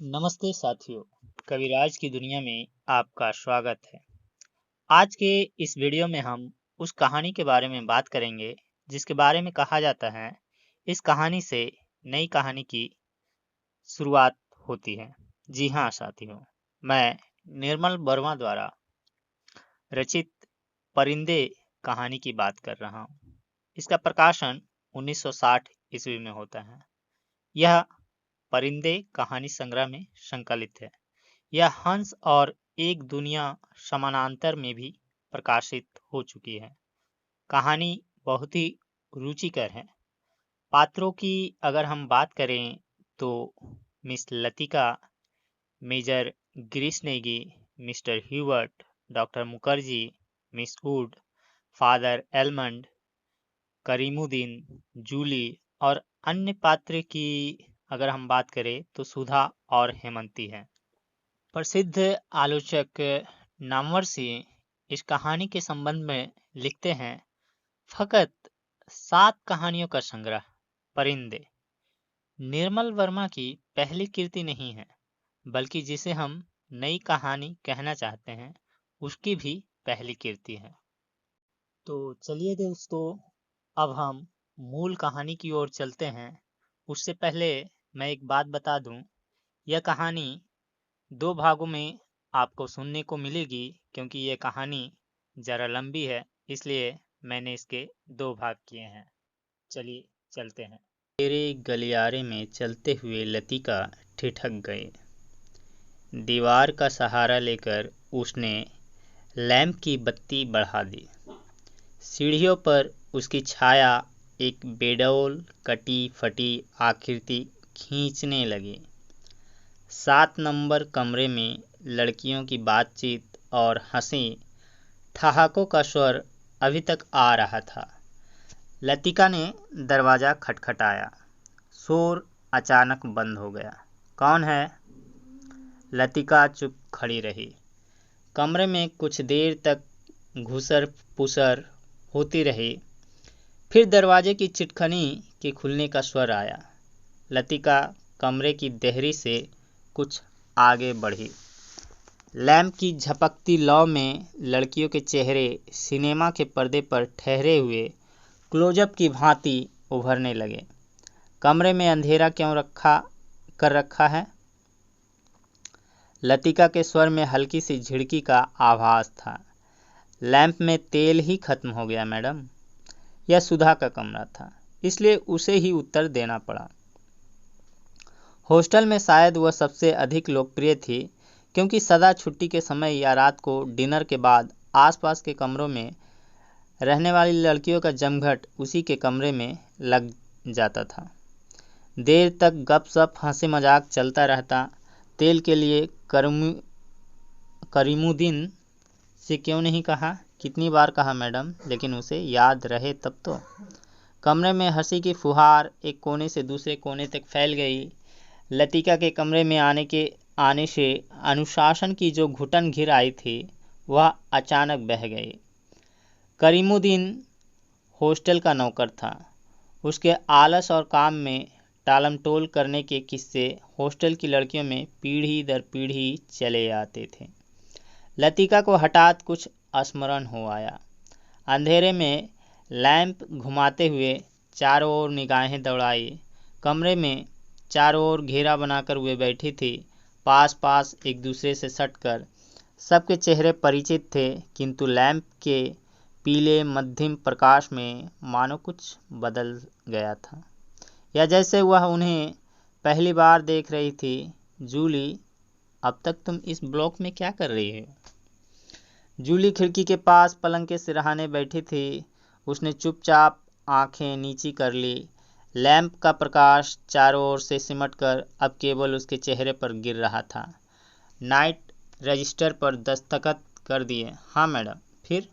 नमस्ते साथियों, कविराज की दुनिया में आपका स्वागत है। आज के इस वीडियो में हम उस कहानी के बारे में बात करेंगे जिसके बारे में कहा जाता है इस कहानी से नई कहानी की शुरुआत होती है। जी हाँ साथियों, मैं निर्मल वर्मा द्वारा रचित परिंदे कहानी की बात कर रहा हूँ। इसका प्रकाशन 1960 ईस्वी में होता है। यह परिंदे कहानी संग्रह में संकलित है। यह हंस और एक दुनिया समानांतर में भी प्रकाशित हो चुकी है। कहानी बहुत ही रुचिकर है। पात्रों की अगर हम बात करें तो miss Latika, major Girish Negi, mister Hubert, doctor Mukherjee, miss Wood, father Elmond, Karimuddin, Julie और अन्य पात्र की अगर हम बात करें तो सुधा और हेमंती हैं। प्रसिद्ध आलोचक नामवर सिंह इस कहानी के संबंध में लिखते हैं, फकत 7 कहानियों का संग्रह परिंदे निर्मल वर्मा की पहली कृति नहीं है, बल्कि जिसे हम नई कहानी कहना चाहते हैं उसकी भी पहली कृति है। तो चलिए दोस्तों, अब हम मूल कहानी की ओर चलते हैं। उससे पहले मैं एक बात बता दूं, यह कहानी 2 भागों में आपको सुनने को मिलेगी, क्योंकि ये कहानी ज़रा लंबी है, इसलिए मैंने इसके 2 भाग किए हैं। चलिए चलते हैं। तेरे गलियारे में चलते हुए लतिका ठिठक गए। दीवार का सहारा लेकर उसने लैंप की बत्ती बढ़ा दी। सीढ़ियों पर उसकी छाया एक बेडौल कटी फटी आकृति खींचने लगी। 7 नंबर कमरे में लड़कियों की बातचीत और हंसी ठहाकों का स्वर अभी तक आ रहा था। लतिका ने दरवाज़ा खटखटाया। शोर अचानक बंद हो गया। कौन है? लतिका चुप खड़ी रही। कमरे में कुछ देर तक घुसर पुसर होती रही। फिर दरवाजे की चिटखनी के खुलने का स्वर आया। लतिका कमरे की देहरी से कुछ आगे बढ़ी। लैंप की झपकती लौ में लड़कियों के चेहरे सिनेमा के पर्दे पर ठहरे हुए क्लोजअप की भांति उभरने लगे। कमरे में अंधेरा क्यों कर रखा है? लतिका के स्वर में हल्की सी झिड़की का आभास था। लैंप में तेल ही खत्म हो गया मैडम। यह सुधा का कमरा था, इसलिए उसे ही उत्तर देना पड़ा। हॉस्टल में शायद वह सबसे अधिक लोकप्रिय थी, क्योंकि सदा छुट्टी के समय या रात को डिनर के बाद आसपास के कमरों में रहने वाली लड़कियों का जमघट उसी के कमरे में लग जाता था। देर तक गपशप हंसी मजाक चलता रहता। तेल के लिए करीमुद्दीन से क्यों नहीं कहा? कितनी बार कहा मैडम, लेकिन उसे याद रहे तब तो। कमरे में हंसी की फुहार एक कोने से दूसरे कोने तक फैल गई। लतिका के कमरे में आने से अनुशासन की जो घुटन घिर आई थी वह अचानक बह गई। करीमुद्दीन हॉस्टल का नौकर था। उसके आलस और काम में टालमटोल करने के किस्से हॉस्टल की लड़कियों में पीढ़ी दर पीढ़ी चले आते थे। लतिका को हठात कुछ स्मरण हो आया। अंधेरे में लैंप घुमाते हुए चारों ओर निगाहें दौड़ाई। कमरे में चारों ओर घेरा बनाकर वे बैठी थी, पास पास एक दूसरे से सटकर। सबके चेहरे परिचित थे, किंतु लैंप के पीले मध्यम प्रकाश में मानो कुछ बदल गया था, या जैसे वह उन्हें पहली बार देख रही थी। जूली, अब तक तुम इस ब्लॉक में क्या कर रही हो? जूली खिड़की के पास पलंग के सिरहाने बैठी थी। उसने चुपचाप आंखें नीची कर ली। लैंप का प्रकाश चारों ओर से सिमटकर अब केवल उसके चेहरे पर गिर रहा था। नाइट रजिस्टर पर दस्तखत कर दिए। हाँ मैडम। फिर?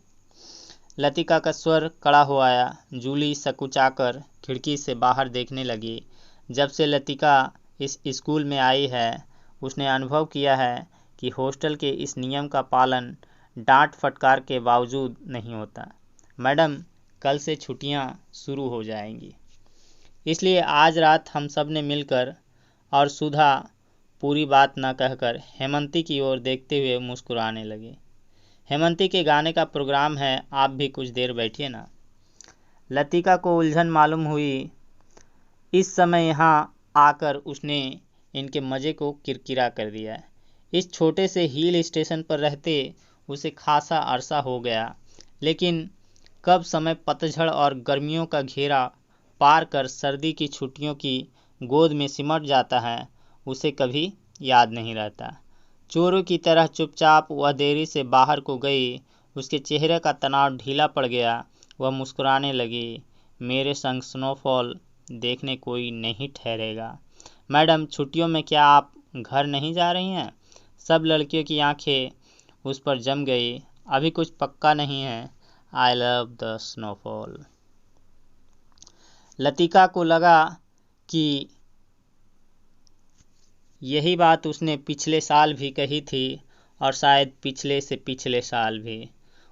लतिका का स्वर कड़ा हो आया। जूली सकुचाकर खिड़की से बाहर देखने लगी। जब से लतिका इस स्कूल में आई है, उसने अनुभव किया है कि हॉस्टल के इस नियम का पालन डांट फटकार के बावजूद नहीं होता। मैडम, कल से छुट्टियां शुरू हो जाएंगी, इसलिए आज रात हम सब ने मिलकर और सुधा पूरी बात न कहकर हेमंती की ओर देखते हुए मुस्कुराने लगी। हेमंती के गाने का प्रोग्राम है, आप भी कुछ देर बैठिए ना। लतिका को उलझन मालूम हुई। इस समय यहाँ आकर उसने इनके मज़े को किरकिरा कर दिया। इस छोटे से हिल स्टेशन पर रहते उसे खासा अरसा हो गया, लेकिन कब समय पतझड़ और गर्मियों का घेरा पार कर सर्दी की छुट्टियों की गोद में सिमट जाता है, उसे कभी याद नहीं रहता। चोरों की तरह चुपचाप वह देरी से बाहर को गई। उसके चेहरे का तनाव ढीला पड़ गया। वह मुस्कुराने लगी। मेरे संग स्नोफॉल देखने कोई नहीं ठहरेगा। मैडम, छुट्टियों में क्या आप घर नहीं जा रही हैं? सब लड़कियों की आंखें उस पर जम गई। अभी कुछ पक्का नहीं है। I love the snowfall. Latika को लगा कि यही बात उसने पिछले साल भी कही थी और शायद पिछले से पिछले साल भी।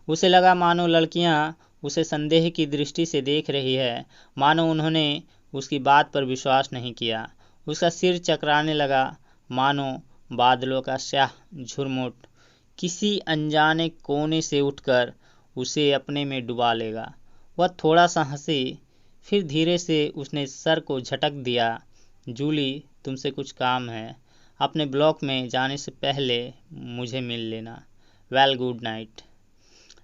उसे लगा मानो लड़कियां उसे संदेह की दृष्टि से देख रही है, मानो उन्होंने उसकी बात पर विश्वास नहीं किया। उसका सिर चकराने लगा, मानो बादलों का स्याह झुरमुट किसी अनजाने कोने से उठकर उसे अपने में डुबा लेगा। वह थोड़ा सा हंसी, फिर धीरे से उसने सर को झटक दिया। जूली, तुमसे कुछ काम है। अपने ब्लॉक में जाने से पहले मुझे मिल लेना। Well, good night.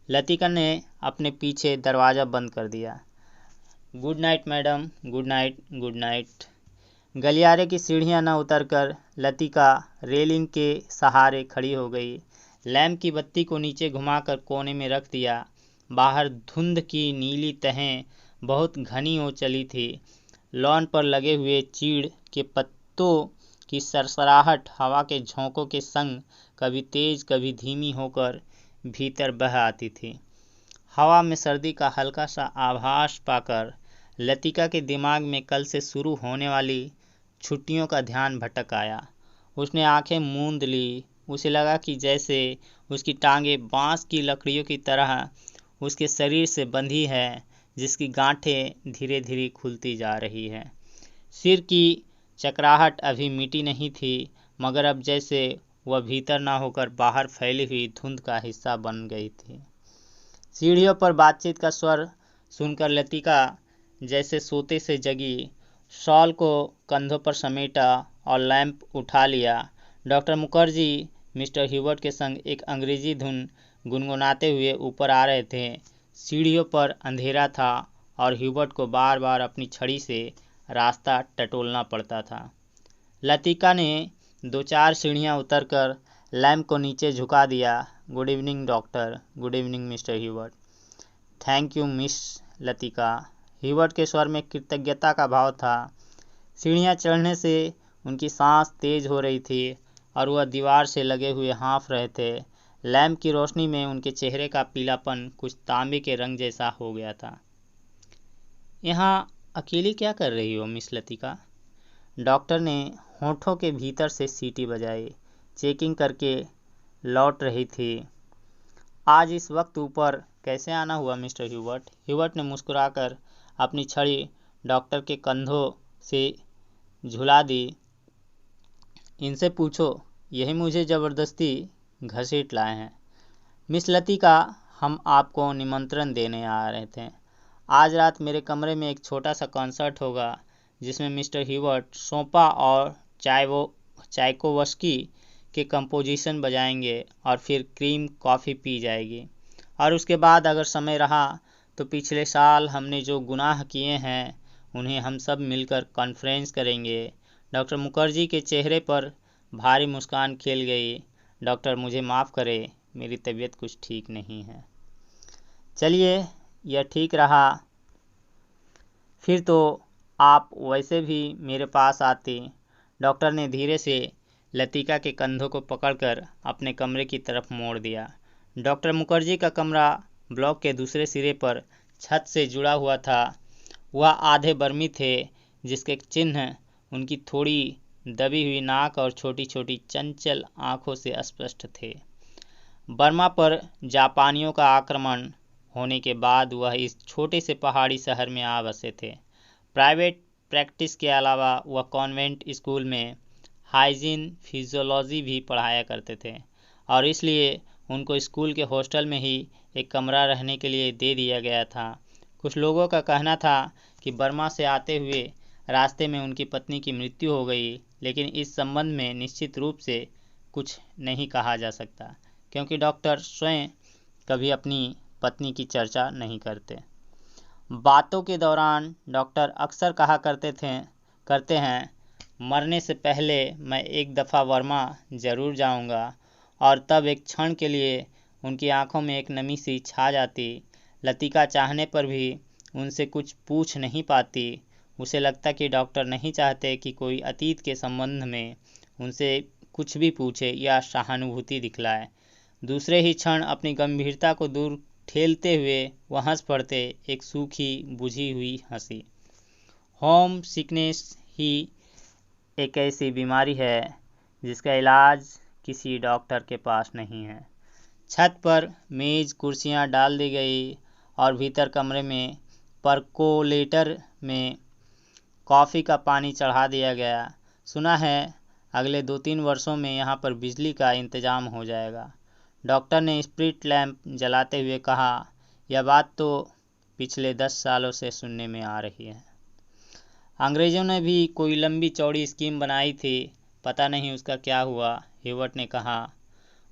लतिका ने अपने पीछे दरवाज़ा बंद कर दिया। Good night madam, good night, good night. गलियारे की सीढ़ियां न उतरकर लतिका रेलिंग के सहारे खड़ी हो गई। लैंप की बत्ती को नीचे घुमाकर कोने में रख दिया। बाहर धुंध की नीली तहें बहुत घनी हो चली थी। लॉन पर लगे हुए चीड़ के पत्तों की सरसराहट हवा के झोंकों के संग कभी तेज कभी धीमी होकर भीतर बह आती थी। हवा में सर्दी का हल्का सा आभास पाकर लतिका के दिमाग में कल से शुरू होने वाली छुट्टियों का ध्यान भटक आया। उसने आंखें मूंद ली। उसे लगा कि जैसे उसकी टांगें बांस की लकड़ियों की तरह उसके शरीर से बंधी है, जिसकी गांठें धीरे धीरे खुलती जा रही है। सिर की चकराहट अभी मिटी नहीं थी, मगर अब जैसे वह भीतर ना होकर बाहर फैली हुई धुंध का हिस्सा बन गई थी। सीढ़ियों पर बातचीत का स्वर सुनकर लतिका जैसे सोते से जगी। शॉल को कंधों पर समेटा और लैंप उठा लिया। डॉक्टर मुखर्जी मिस्टर ह्यूबर्ट के संग एक अंग्रेजी धुन गुनगुनाते हुए ऊपर आ रहे थे। सीढ़ियों पर अंधेरा था और ह्यूबर्ट को बार बार अपनी छड़ी से रास्ता टटोलना पड़ता था। लतिका ने 2-4 सीढ़ियां उतरकर लैंप को नीचे झुका दिया। Good evening doctor. Good evening mister Hubert. Thank you miss Latika. Hubert के स्वर में कृतज्ञता का भाव था। सीढ़ियां चढ़ने से उनकी सांस तेज हो रही थी और वह दीवार से लगे हुए हाँफ रहे थे। लैंप की रोशनी में उनके चेहरे का पीलापन कुछ तांबे के रंग जैसा हो गया था। यहाँ अकेली क्या कर रही हो मिस लतिका? डॉक्टर ने होठों के भीतर से सीटी बजाई। चेकिंग करके लौट रही थी। आज इस वक्त ऊपर कैसे आना हुआ मिस्टर ह्यूबर्ट? ह्यूबर्ट ने मुस्कुराकर अपनी छड़ी डॉक्टर के कंधों से झुला दी। इनसे पूछो, यही मुझे ज़बरदस्ती घसीट लाए हैं। मिस लतिका, हम आपको निमंत्रण देने आ रहे थे। आज रात मेरे कमरे में एक छोटा सा कॉन्सर्ट होगा, जिसमें मिस्टर ह्यूबर्ट सोपा और चाइकोवस्की के कंपोजिशन बजाएंगे और फिर क्रीम कॉफ़ी पी जाएगी। और उसके बाद अगर समय रहा तो पिछले साल हमने जो गुनाह किए हैं उन्हें हम सब मिलकर कॉन्फ्रेंस करेंगे। डॉक्टर मुखर्जी के चेहरे पर भारी मुस्कान खिल गई। डॉक्टर, मुझे माफ़ करें, मेरी तबीयत कुछ ठीक नहीं है। चलिए, यह ठीक रहा। फिर तो आप वैसे भी मेरे पास आती। डॉक्टर ने धीरे से लतिका के कंधों को पकड़कर अपने कमरे की तरफ मोड़ दिया। डॉक्टर मुखर्जी का कमरा ब्लॉक के दूसरे सिरे पर छत से जुड़ा हुआ था। वह आधे बर्मी थे, जिसके चिन्ह उनकी थोड़ी दबी हुई नाक और छोटी छोटी चंचल आंखों से स्पष्ट थे। बर्मा पर जापानियों का आक्रमण होने के बाद वह इस छोटे से पहाड़ी शहर में आ बसे थे। प्राइवेट प्रैक्टिस के अलावा वह कॉन्वेंट स्कूल में हाइजीन, फिजियोलॉजी भी पढ़ाया करते थे और इसलिए उनको स्कूल के हॉस्टल में ही एक कमरा रहने के लिए दे दिया गया था। कुछ लोगों का कहना था कि बर्मा से आते हुए रास्ते में उनकी पत्नी की मृत्यु हो गई, लेकिन इस संबंध में निश्चित रूप से कुछ नहीं कहा जा सकता क्योंकि डॉक्टर स्वयं कभी अपनी पत्नी की चर्चा नहीं करते। बातों के दौरान डॉक्टर अक्सर कहा करते हैं, मरने से पहले मैं एक दफ़ा बर्मा ज़रूर जाऊंगा। और तब एक क्षण के लिए उनकी आंखों में एक नमी सी छा जाती। लतिका चाहने पर भी उनसे कुछ पूछ नहीं पाती। उसे लगता कि डॉक्टर नहीं चाहते कि कोई अतीत के संबंध में उनसे कुछ भी पूछे या सहानुभूति दिखलाए। दूसरे ही क्षण अपनी गंभीरता को दूर ठेलते हुए वह हंस पड़ते, एक सूखी बुझी हुई हंसी। होम सिकनेस ही एक ऐसी बीमारी है जिसका इलाज किसी डॉक्टर के पास नहीं है। छत पर मेज कुर्सियां डाल दी गई और भीतर कमरे में परकोलेटर में कॉफ़ी का पानी चढ़ा दिया गया। सुना है अगले 2-3 वर्षों में यहाँ पर बिजली का इंतज़ाम हो जाएगा। डॉक्टर ने स्प्रिट लैंप जलाते हुए कहा, यह बात तो पिछले 10 सालों से सुनने में आ रही है। अंग्रेज़ों ने भी कोई लंबी चौड़ी स्कीम बनाई थी, पता नहीं उसका क्या हुआ, ह्यूबर्ट ने कहा।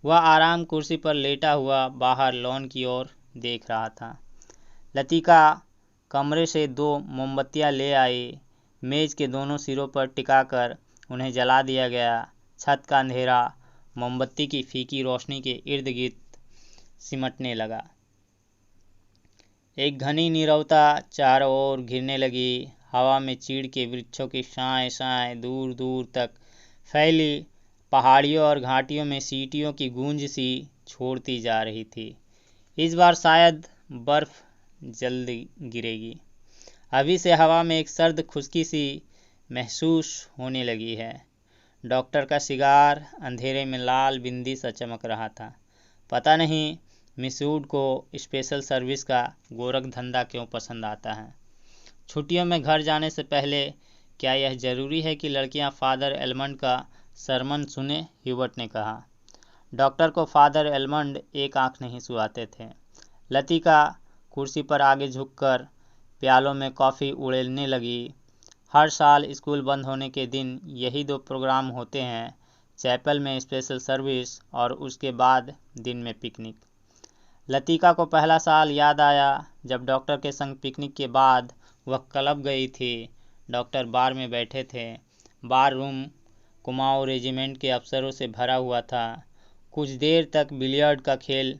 वह आराम कुर्सी पर लेटा हुआ बाहर लॉन की ओर देख रहा था। लतिका कमरे से 2 मोमबत्तियां ले आई। मेज के दोनों सिरों पर टिकाकर उन्हें जला दिया गया। छत का अंधेरा मोमबत्ती की फीकी रोशनी के इर्द गिर्द सिमटने लगा। एक घनी नीरवता चारों ओर घिरने लगी। हवा में चीड़ के वृक्षों की शाएं शाएं दूर दूर तक फैली, पहाड़ियों और घाटियों में सीटियों की गूंज सी छोड़ती जा रही थी। इस बार शायद बर्फ जल्दी गिरेगी। अभी से हवा में एक सर्द खुश्की सी महसूस होने लगी है। डॉक्टर का सिगार अंधेरे में लाल बिंदी सा चमक रहा था। पता नहीं मिस वुड को स्पेशल सर्विस का गोरख धंधा क्यों पसंद आता है। छुट्टियों में घर जाने से पहले क्या यह जरूरी है कि लड़कियां फादर एलमंड का सरमन सुने, ह्यूबर्ट ने कहा। डॉक्टर को फादर एलमंड एक आंख नहीं सुहाते थे। लतिका कुर्सी पर आगे झुककर प्यालों में कॉफ़ी उड़ेलने लगी। हर साल स्कूल बंद होने के दिन यही 2 प्रोग्राम होते हैं, चैपल में स्पेशल सर्विस और उसके बाद दिन में पिकनिक। लतिका को पहला साल याद आया जब डॉक्टर के संग पिकनिक के बाद वह क्लब गई थी। डॉक्टर बार में बैठे थे। बार रूम कुमाऊं रेजिमेंट के अफसरों से भरा हुआ था। कुछ देर तक बिलियर्ड का खेल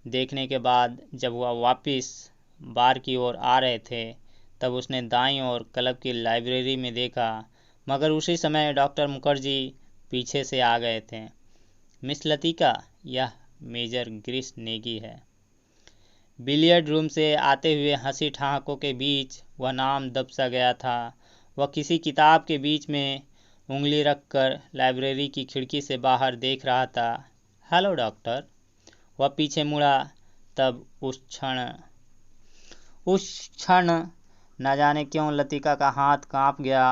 देखने के बाद जब वह वापस बार की ओर आ रहे थे तब उसने दाईं ओर क्लब की लाइब्रेरी में देखा, मगर उसी समय डॉक्टर मुखर्जी पीछे से आ गए थे। मिस लतिका, यह मेजर ग्रीस नेगी है। बिलियर्ड रूम से आते हुए हंसी ठहाकों के बीच वह नाम दब सा गया था। वह किसी किताब के बीच में उंगली रखकर लाइब्रेरी की खिड़की से बाहर देख रहा था। Hello doctor. वह पीछे मुड़ा तब उस क्षण न जाने क्यों लतिका का हाथ कांप गया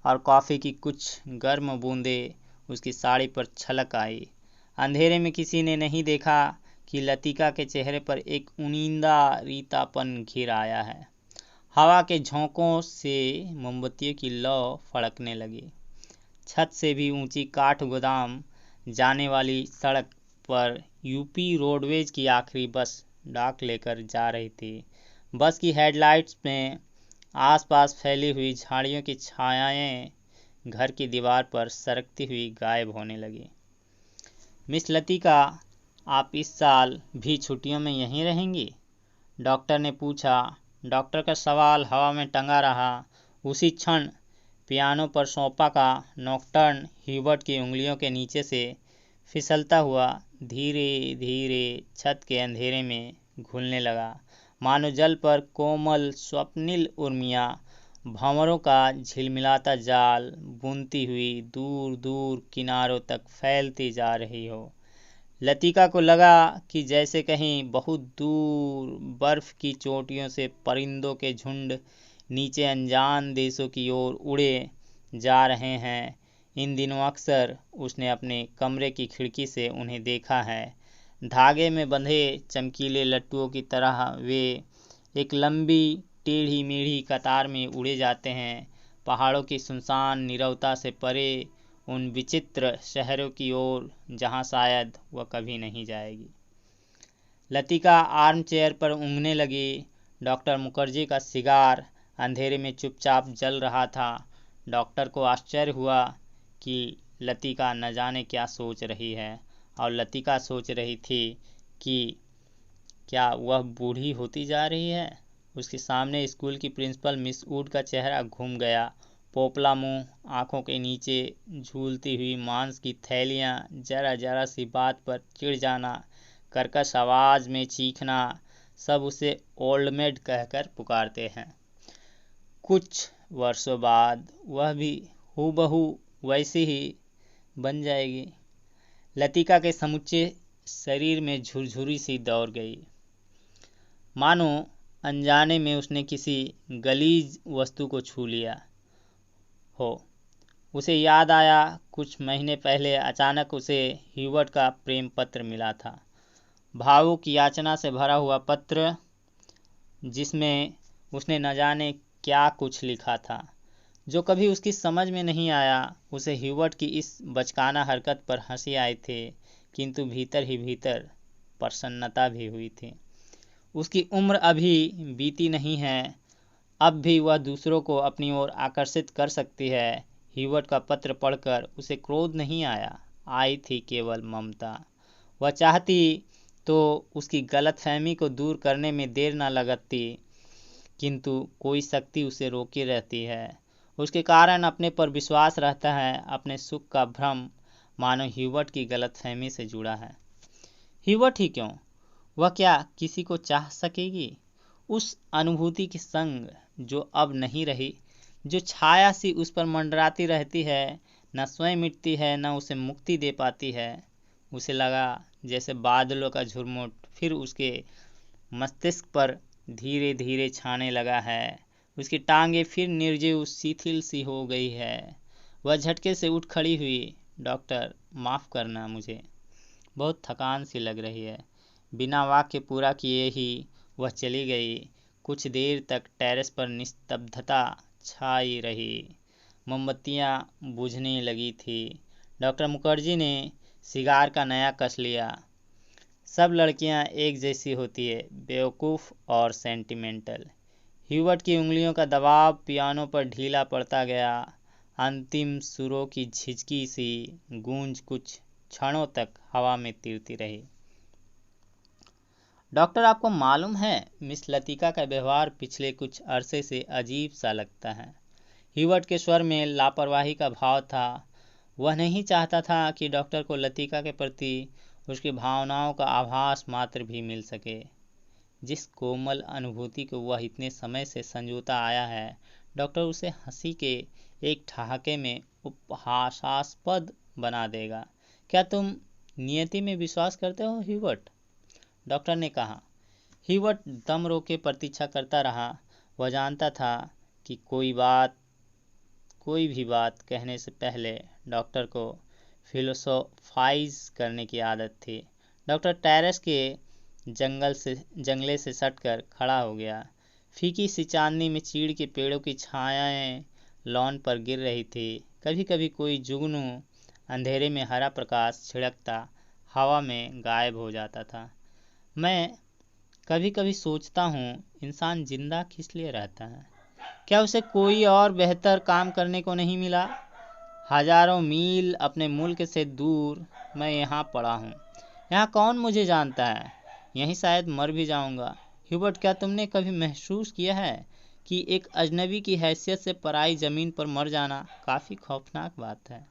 और कॉफ़ी की कुछ गर्म बूंदें उसकी साड़ी पर छलक आई। अंधेरे में किसी ने नहीं देखा कि लतिका के चेहरे पर एक उनींदा रीतापन घिर आया है। हवा के झोंकों से मोमबत्तियों की लौ फड़कने लगी। छत से भी ऊंची काठ गोदाम जाने वाली सड़क पर यूपी रोडवेज की आखिरी बस डाक लेकर जा रही थी। बस की हेडलाइट्स में आसपास फैली हुई झाड़ियों की छायाएं घर की दीवार पर सरकती हुई गायब होने लगी। मिस लतिका, आप इस साल भी छुट्टियों में यहीं रहेंगी? डॉक्टर ने पूछा। डॉक्टर का सवाल हवा में टंगा रहा। उसी क्षण पियानो पर सोपा का नॉकटर्न ह्यूबर्ट की उंगलियों के नीचे से फिसलता हुआ धीरे धीरे छत के अंधेरे में घुलने लगा, मानो जल पर कोमल स्वप्निल उर्मियाँ भंवरों का झिलमिलाता जाल बुनती हुई दूर दूर किनारों तक फैलती जा रही हो। लतिका को लगा कि जैसे कहीं बहुत दूर बर्फ की चोटियों से परिंदों के झुंड नीचे अनजान देशों की ओर उड़े जा रहे हैं इन दिनों अक्सर उसने अपने कमरे की खिड़की से उन्हें देखा है। धागे में बंधे चमकीले लट्टुओं की तरह वे एक लंबी टेढ़ी मेढ़ी कतार में उड़े जाते हैं, पहाड़ों की सुनसान नीरवता से परे उन विचित्र शहरों की ओर जहां शायद वह कभी नहीं जाएगी। लतिका आर्म चेयर पर ऊँघने लगी। डॉक्टर मुखर्जी का सिगार अंधेरे में चुपचाप जल रहा था। डॉक्टर को आश्चर्य हुआ कि लतिका न जाने क्या सोच रही है, और लतिका सोच रही थी कि क्या वह बूढ़ी होती जा रही है। उसके सामने स्कूल की प्रिंसिपल मिस वुड का चेहरा घूम गया। पोपला मुंह, आंखों के नीचे झूलती हुई मांस की थैलियां, जरा जरा सी बात पर चिढ़ जाना, कर्कश आवाज में चीखना, सब उसे ओल्ड मेड कहकर पुकारते हैं। कुछ वर्षों बाद वह भी हूबहू वैसी ही बन जाएगी। लतिका के समूचे शरीर में झुरझुरी सी दौड़ गई, मानो अनजाने में उसने किसी गलीज वस्तु को छू लिया हो। उसे याद आया, कुछ महीने पहले अचानक उसे ह्यूबर्ट का प्रेम पत्र मिला था। भावुक याचना से भरा हुआ पत्र, जिसमें उसने न जाने क्या कुछ लिखा था जो कभी उसकी समझ में नहीं आया। उसे ह्यूबर्ट की इस बचकाना हरकत पर हंसी आई थी, किंतु भीतर ही भीतर प्रसन्नता भी हुई थी। उसकी उम्र अभी बीती नहीं है, अब भी वह दूसरों को अपनी ओर आकर्षित कर सकती है। ह्यूबर्ट का पत्र पढ़कर उसे क्रोध नहीं आया, आई थी केवल ममता। वह चाहती तो उसकी गलतफहमी को दूर करने में देर न लगती, किंतु कोई शक्ति उसे रोके रहती है। उसके कारण अपने पर विश्वास रहता है, अपने सुख का भ्रम मानो ह्यूबर्ट की गलतफहमी से जुड़ा है। ह्यूबर्ट ही क्यों, वह क्या किसी को चाह सकेगी? उस अनुभूति के संग जो अब नहीं रही, जो छाया सी उस पर मंडराती रहती है, न स्वयं मिटती है, न उसे मुक्ति दे पाती है। उसे लगा जैसे बादलों का झुरमुट फिर उसके मस्तिष्क पर धीरे धीरे छाने लगा है। उसकी टांगें फिर निर्जीव शिथिल सी हो गई है। वह झटके से उठ खड़ी हुई। डॉक्टर, माफ़ करना, मुझे बहुत थकान सी लग रही है। बिना वाक्य पूरा किए ही वह चली गई। कुछ देर तक टेरेस पर निस्तब्धता छाई रही। मोमबत्तियां बुझने लगी थी। डॉक्टर मुखर्जी ने सिगार का नया कस लिया। सब लड़कियां एक जैसी होती है, बेवकूफ़ और सेंटिमेंटल। ह्यूबर्ट की उंगलियों का दबाव पियानो पर ढीला पड़ता गया। अंतिम सुरों की झिझकी सी गूंज कुछ क्षणों तक हवा में तीरती रही। डॉक्टर, आपको मालूम है, मिस लतिका का व्यवहार पिछले कुछ अरसे से अजीब सा लगता है। ह्यूबर्ट के स्वर में लापरवाही का भाव था। वह नहीं चाहता था कि डॉक्टर को लतिका के प्रति उसकी भावनाओं का आभास मात्र भी मिल सके। जिस कोमल अनुभूति को वह इतने समय से संजोता आया है, डॉक्टर उसे हंसी के एक ठहाके में उपहासास्पद बना देगा। क्या तुम नियति में विश्वास करते हो ह्यूबर्ट? डॉक्टर ने कहा। ह्यूबर्ट दम रोके प्रतीक्षा करता रहा। वह जानता था कि कोई भी बात कहने से पहले डॉक्टर को फिलोसोफाइज करने की आदत थी। डॉक्टर टेरेस के जंगले से सटकर खड़ा हो गया। फीकी सी चांदनी में चीड़ के पेड़ों की छायाएं लॉन पर गिर रही थी। कभी कभी कोई जुगनू अंधेरे में हरा प्रकाश छिड़कता हवा में गायब हो जाता था। मैं कभी कभी सोचता हूँ, इंसान जिंदा किस लिए रहता है? क्या उसे कोई और बेहतर काम करने को नहीं मिला? हजारों मील अपने मुल्क से दूर मैं यहाँ पड़ा हूँ। यहाँ कौन मुझे जानता है? यहीं शायद मर भी जाऊँगा। ह्यूबर्ट, क्या तुमने कभी महसूस किया है कि एक अजनबी की हैसियत से पराई ज़मीन पर मर जाना काफ़ी खौफनाक बात है?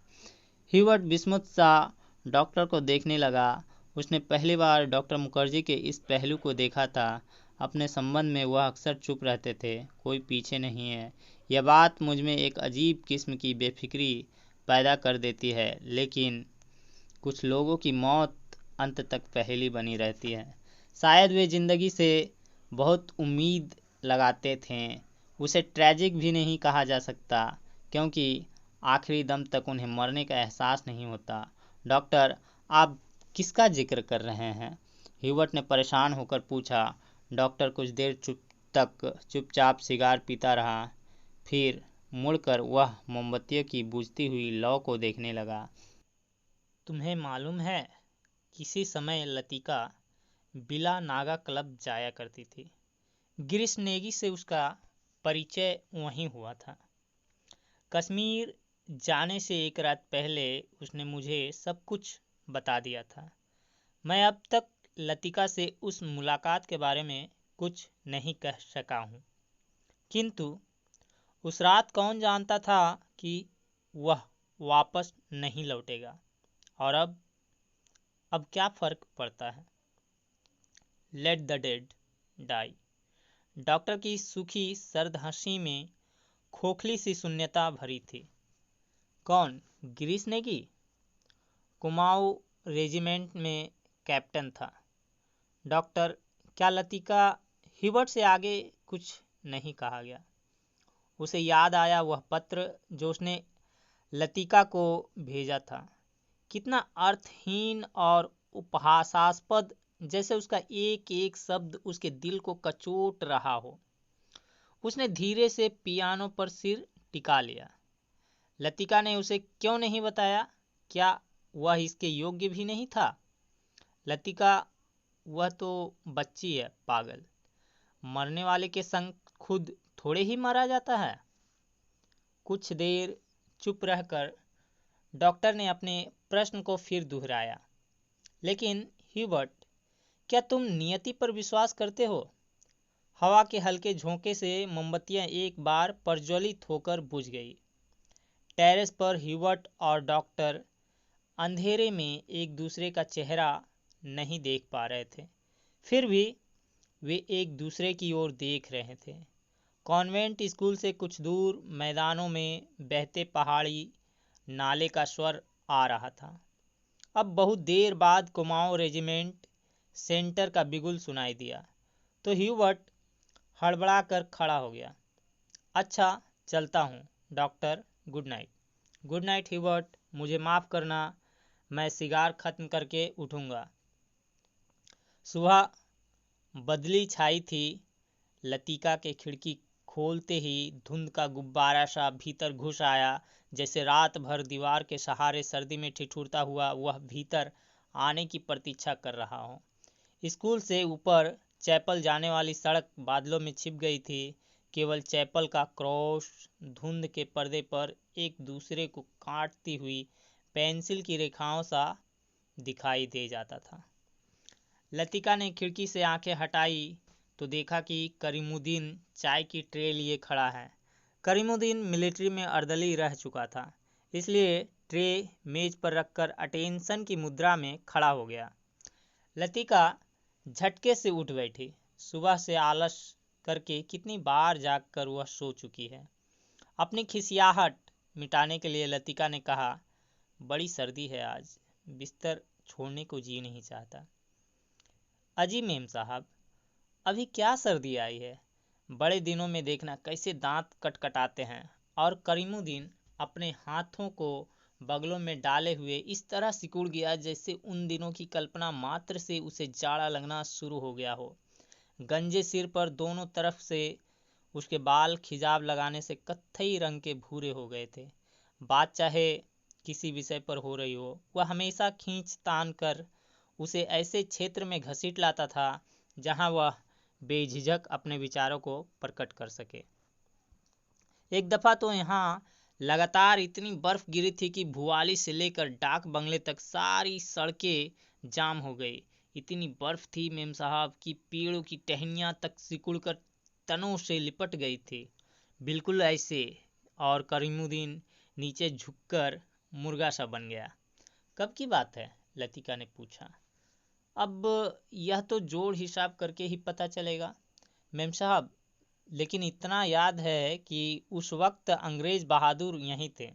ह्यूबर्ट बिस्मुथ सा डॉक्टर को देखने लगा। उसने पहली बार डॉक्टर मुखर्जी के इस पहलू को देखा था। अपने संबंध में वह अक्सर चुप रहते थे। कोई पीछे नहीं है। यह बात मुझ में एक अजीब किस्म की बेफिक्री पैदा कर देती है, लेकिन कुछ लोगों की मौत अंत तक पहेली बनी रहती है। शायद वे जिंदगी से बहुत उम्मीद लगाते थे। उसे ट्रैजिक भी नहीं कहा जा सकता, क्योंकि आखिरी दम तक उन्हें मरने का एहसास नहीं होता। डॉक्टर, आप किसका जिक्र कर रहे हैं? ह्यूबर्ट ने परेशान होकर पूछा। डॉक्टर कुछ देर चुपचाप सिगार पीता रहा, फिर मुड़कर वह मोमबत्तियों की बुझती हुई लौ को देखने लगा। तुम्हें मालूम है, किसी समय लतिका बिला नागा क्लब जाया करती थी। गिरिश से उसका परिचय वहीं हुआ था। कश्मीर जाने से एक रात पहले उसने मुझे सब कुछ बता दिया था। मैं अब तक लतिका से उस मुलाकात के बारे में कुछ नहीं कह सका हूँ, किंतु उस रात कौन जानता था कि वह वापस नहीं लौटेगा। और अब क्या फर्क पड़ता है? Let the dead die. Doctor की सूखी सर्द हंसी में खोखली सी शून्यता भरी थी। कौन? गिरीश नेगी? कुमाऊं रेजिमेंट में कैप्टन था। डॉक्टर, क्या लतिका? ह्यूबर्ट से आगे कुछ नहीं कहा गया। उसे याद आया वह पत्र जो उसने लतिका को भेजा था। कितना अर्थहीन और उपहासास्पद, जैसे उसका एक एक शब्द उसके दिल को कचोट रहा हो। उसने धीरे से पियानो पर सिर टिका लिया। लतिका ने उसे क्यों नहीं बताया? क्या वह इसके योग्य भी नहीं था? लतिका, वह तो बच्ची है, पागल। मरने वाले के संग खुद थोड़े ही मारा जाता है। कुछ देर चुप रहकर डॉक्टर ने अपने प्रश्न को फिर दोहराया। लेकिन ह्यूबर्ट, क्या तुम नियति पर विश्वास करते हो? हवा के हल्के झोंके से मोमबत्तियां एक बार प्रज्वलित होकर बुझ गई। टेरेस पर ह्यूबर्ट और डॉक्टर अंधेरे में एक दूसरे का चेहरा नहीं देख पा रहे थे, फिर भी वे एक दूसरे की ओर देख रहे थे। कॉन्वेंट स्कूल से कुछ दूर मैदानों में बहते पहाड़ी नाले का स्वर आ रहा था। अब बहुत देर बाद कुमाऊं रेजिमेंट सेंटर का बिगुल सुनाई दिया तो ह्यूबर्ट हड़बड़ा कर खड़ा हो गया। अच्छा, चलता हूँ doctor, good night. Good night Hubert, मुझे माफ़ करना, मैं सिगार खत्म करके उठूँगा। सुबह बदली छाई थी। लतिका के खिड़की खोलते ही धुंध का गुब्बारा सा भीतर घुस आया, जैसे रात भर दीवार के सहारे सर्दी में ठिठुरता हुआ वह भीतर आने की प्रतीक्षा कर रहा हो। स्कूल से ऊपर चैपल जाने वाली सड़क बादलों में छिप गई थी। केवल चैपल का क्रॉस धुंध के पर्दे पर एक दूसरे को काटती हुई पेंसिल की रेखाओं सा दिखाई दे जाता था। लतिका ने खिड़की से आंखें हटाई तो देखा कि करीमुद्दीन चाय की ट्रे लिए खड़ा है। करीमुद्दीन मिलिट्री में अर्दली रह चुका था, इसलिए ट्रे मेज पर रखकर अटेंशन की मुद्रा में खड़ा हो गया। लतिका झटके से उठ बैठी। सुबह से आलस करके कितनी बार जागकर वह सो चुकी है। अपनी खिसियाहट मिटाने के लिए लतिका ने कहा, बड़ी सर्दी है आज, बिस्तर छोड़ने को जी नहीं चाहता। अजी मेम साहब, अभी क्या सर्दी आई है? बड़े दिनों में देखना कैसे दांत कटकटाते हैं। और करीमुद्दीन अपने हाथों को बगलों में डाले हुए इस तरह सिकुड़ गया जैसे उन दिनों की कल्पना मात्र से उसे जाड़ा लगना शुरू हो गया हो। गंजे सिर पर दोनों तरफ से उसके बाल खिजाब लगाने से कत्थई रंग के भूरे हो गए थे। बात चाहे किसी विषय पर हो रही हो, वह हमेशा खींच तान कर उसे ऐसे क्षेत्र में घसीट लाता था जहां वह बेझिझक अपने विचारों को प्रकट कर सके। एक दफ़ा तो यहाँ लगातार इतनी बर्फ गिरी थी कि भुआली से लेकर डाक बंगले तक सारी सड़कें जाम हो गई। इतनी बर्फ थी मेम साहब कि पेड़ों की टहनियाँ तक सिकुड़कर तनों से लिपट गई थी, बिल्कुल ऐसे। और करीमुद्दीन नीचे झुककर मुर्गा सा बन गया। कब की बात है? लतिका ने पूछा। अब यह तो जोड़ हिसाब करके ही पता चलेगा मेम साहब, लेकिन इतना याद है कि उस वक्त अंग्रेज बहादुर यहीं थे।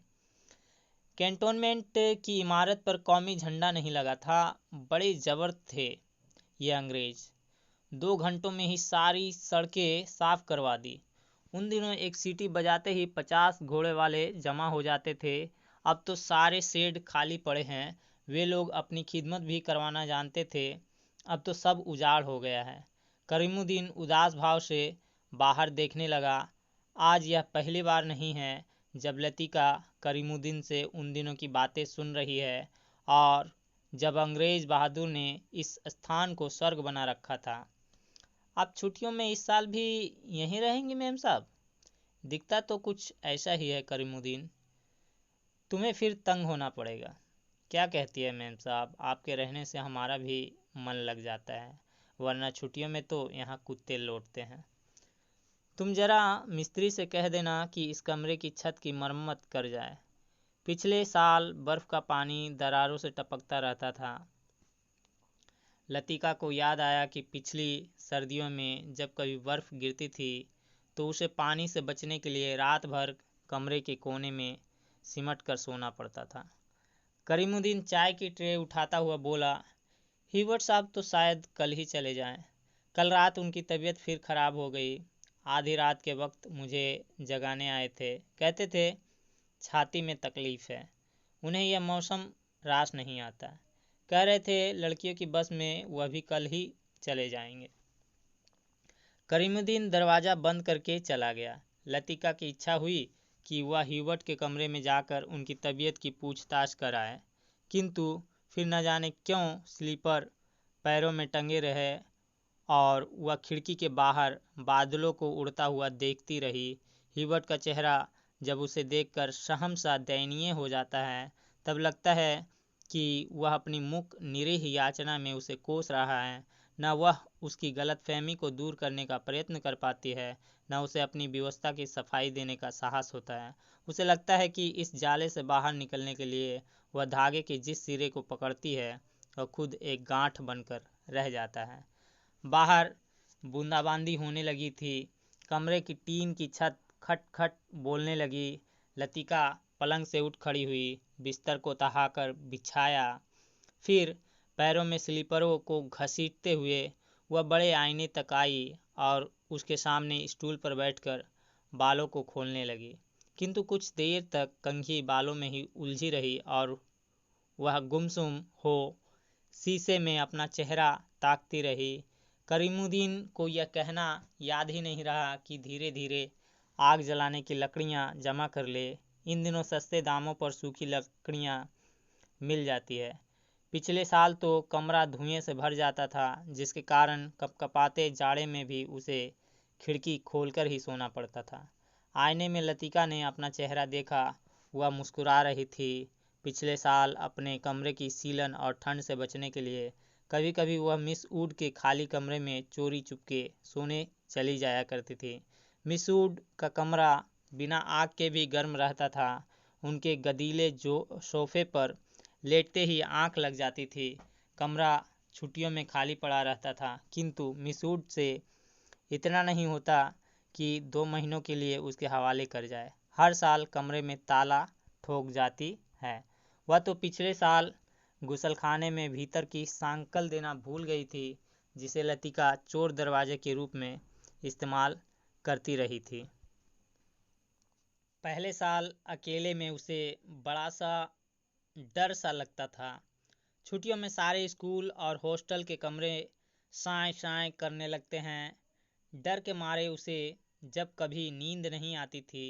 कैंटोनमेंट की इमारत पर कौमी झंडा नहीं लगा था। बड़े जबर थे ये अंग्रेज। 2 घंटों में ही सारी सड़कें साफ करवा दी। उन दिनों एक सीटी बजाते ही 50 घोड़े वाले जमा हो जाते थे। अब तो सारे शेड खाली पड़े हैं। वे लोग अपनी खिदमत भी करवाना जानते थे। अब तो सब उजाड़ हो गया है। करीमुद्दीन उदास भाव से बाहर देखने लगा। आज यह पहली बार नहीं है जब लतिका करीमुद्दीन से उन दिनों की बातें सुन रही है और जब अंग्रेज बहादुर ने इस स्थान को स्वर्ग बना रखा था। आप छुट्टियों में इस साल भी यहीं रहेंगे मेम साहब? दिखता तो कुछ ऐसा ही है करीमुद्दीन। तुम्हें फिर तंग होना पड़ेगा। क्या कहती है मेम साहब? आपके रहने से हमारा भी मन लग जाता है, वरना छुट्टियों में तो यहाँ कुत्ते लौटते हैं। तुम जरा मिस्त्री से कह देना कि इस कमरे की छत की मरम्मत कर जाए। पिछले साल बर्फ का पानी दरारों से टपकता रहता था। लतिका को याद आया कि पिछली सर्दियों में जब कभी बर्फ गिरती थी तो उसे पानी से बचने के लिए रात भर कमरे के कोने में सिमट कर सोना पड़ता था। करीमुद्दीन चाय की ट्रे उठाता हुआ बोला, हिवर्ट साहब तो शायद कल ही चले जाएं। कल रात उनकी तबीयत फिर खराब हो गई। आधी रात के वक्त मुझे जगाने आए थे। कहते थे छाती में तकलीफ है। उन्हें यह मौसम रास नहीं आता। कह रहे थे लड़कियों की बस में वह भी कल ही चले जाएंगे। करीमुद्दीन दरवाज़ा बंद करके चला गया। लतिका की इच्छा हुई कि वह हिवर्ट के कमरे में जाकर उनकी तबीयत की पूछताछ कराए, किंतु फिर न जाने क्यों स्लीपर पैरों में टंगे रहे और वह खिड़की के बाहर बादलों को उड़ता हुआ देखती रही। हिवर्ट का चेहरा जब उसे देखकर सहम-सा दयनीय हो जाता है, तब लगता है कि वह अपनी मुख निरीह याचना में उसे कोस रहा है। न वह उसकी गलतफहमी को दूर करने का प्रयत्न कर पाती है, न उसे अपनी व्यवस्था की सफाई देने का साहस होता है। उसे लगता है कि इस जाले से बाहर निकलने के लिए वह धागे के जिस सिरे को पकड़ती है वह खुद एक गांठ बनकर रह जाता है। बाहर बूंदाबांदी होने लगी थी। कमरे की टीन की छत खट खट बोलने लगी। लतिका पलंग से उठ खड़ी हुई, बिस्तर को तहाकर बिछाया, फिर पैरों में स्लीपरों को घसीटते हुए वह बड़े आईने तक आई और उसके सामने स्टूल पर बैठकर बालों को खोलने लगी। किंतु कुछ देर तक कंघी बालों में ही उलझी रही और वह गुमसुम हो शीशे में अपना चेहरा ताकती रही। करीमुद्दीन को यह कहना याद ही नहीं रहा कि धीरे धीरे आग जलाने की लकड़ियाँ जमा कर ले। इन दिनों सस्ते दामों पर सूखी लकड़ियाँ मिल जाती है। पिछले साल तो कमरा धुएं से भर जाता था, जिसके कारण कपकपाते जाड़े में भी उसे खिड़की खोलकर ही सोना पड़ता था। आईने में लतिका ने अपना चेहरा देखा। वह मुस्कुरा रही थी। पिछले साल अपने कमरे की सीलन और ठंड से बचने के लिए कभी कभी वह मिस वुड के खाली कमरे में चोरी चुपके सोने चली जाया करती थी। मिस वुड का कमरा बिना आग के भी गर्म रहता था। उनके गदीले जो सोफे पर लेटते ही आंख लग जाती थी। कमरा छुट्टियों में खाली पड़ा रहता था, किंतु मिस वुड से इतना नहीं होता कि 2 महीनों के लिए उसके हवाले कर जाए। हर साल कमरे में ताला ठोक जाती है। वह तो पिछले साल गुसलखाने में भीतर की सांकल देना भूल गई थी, जिसे लतिका चोर दरवाजे के रूप में इस्तेमाल करती रही थी। पहले साल अकेले में उसे बड़ा सा डर सा लगता था। छुट्टियों में सारे स्कूल और हॉस्टल के कमरे साए साए करने लगते हैं। डर के मारे उसे जब कभी नींद नहीं आती थी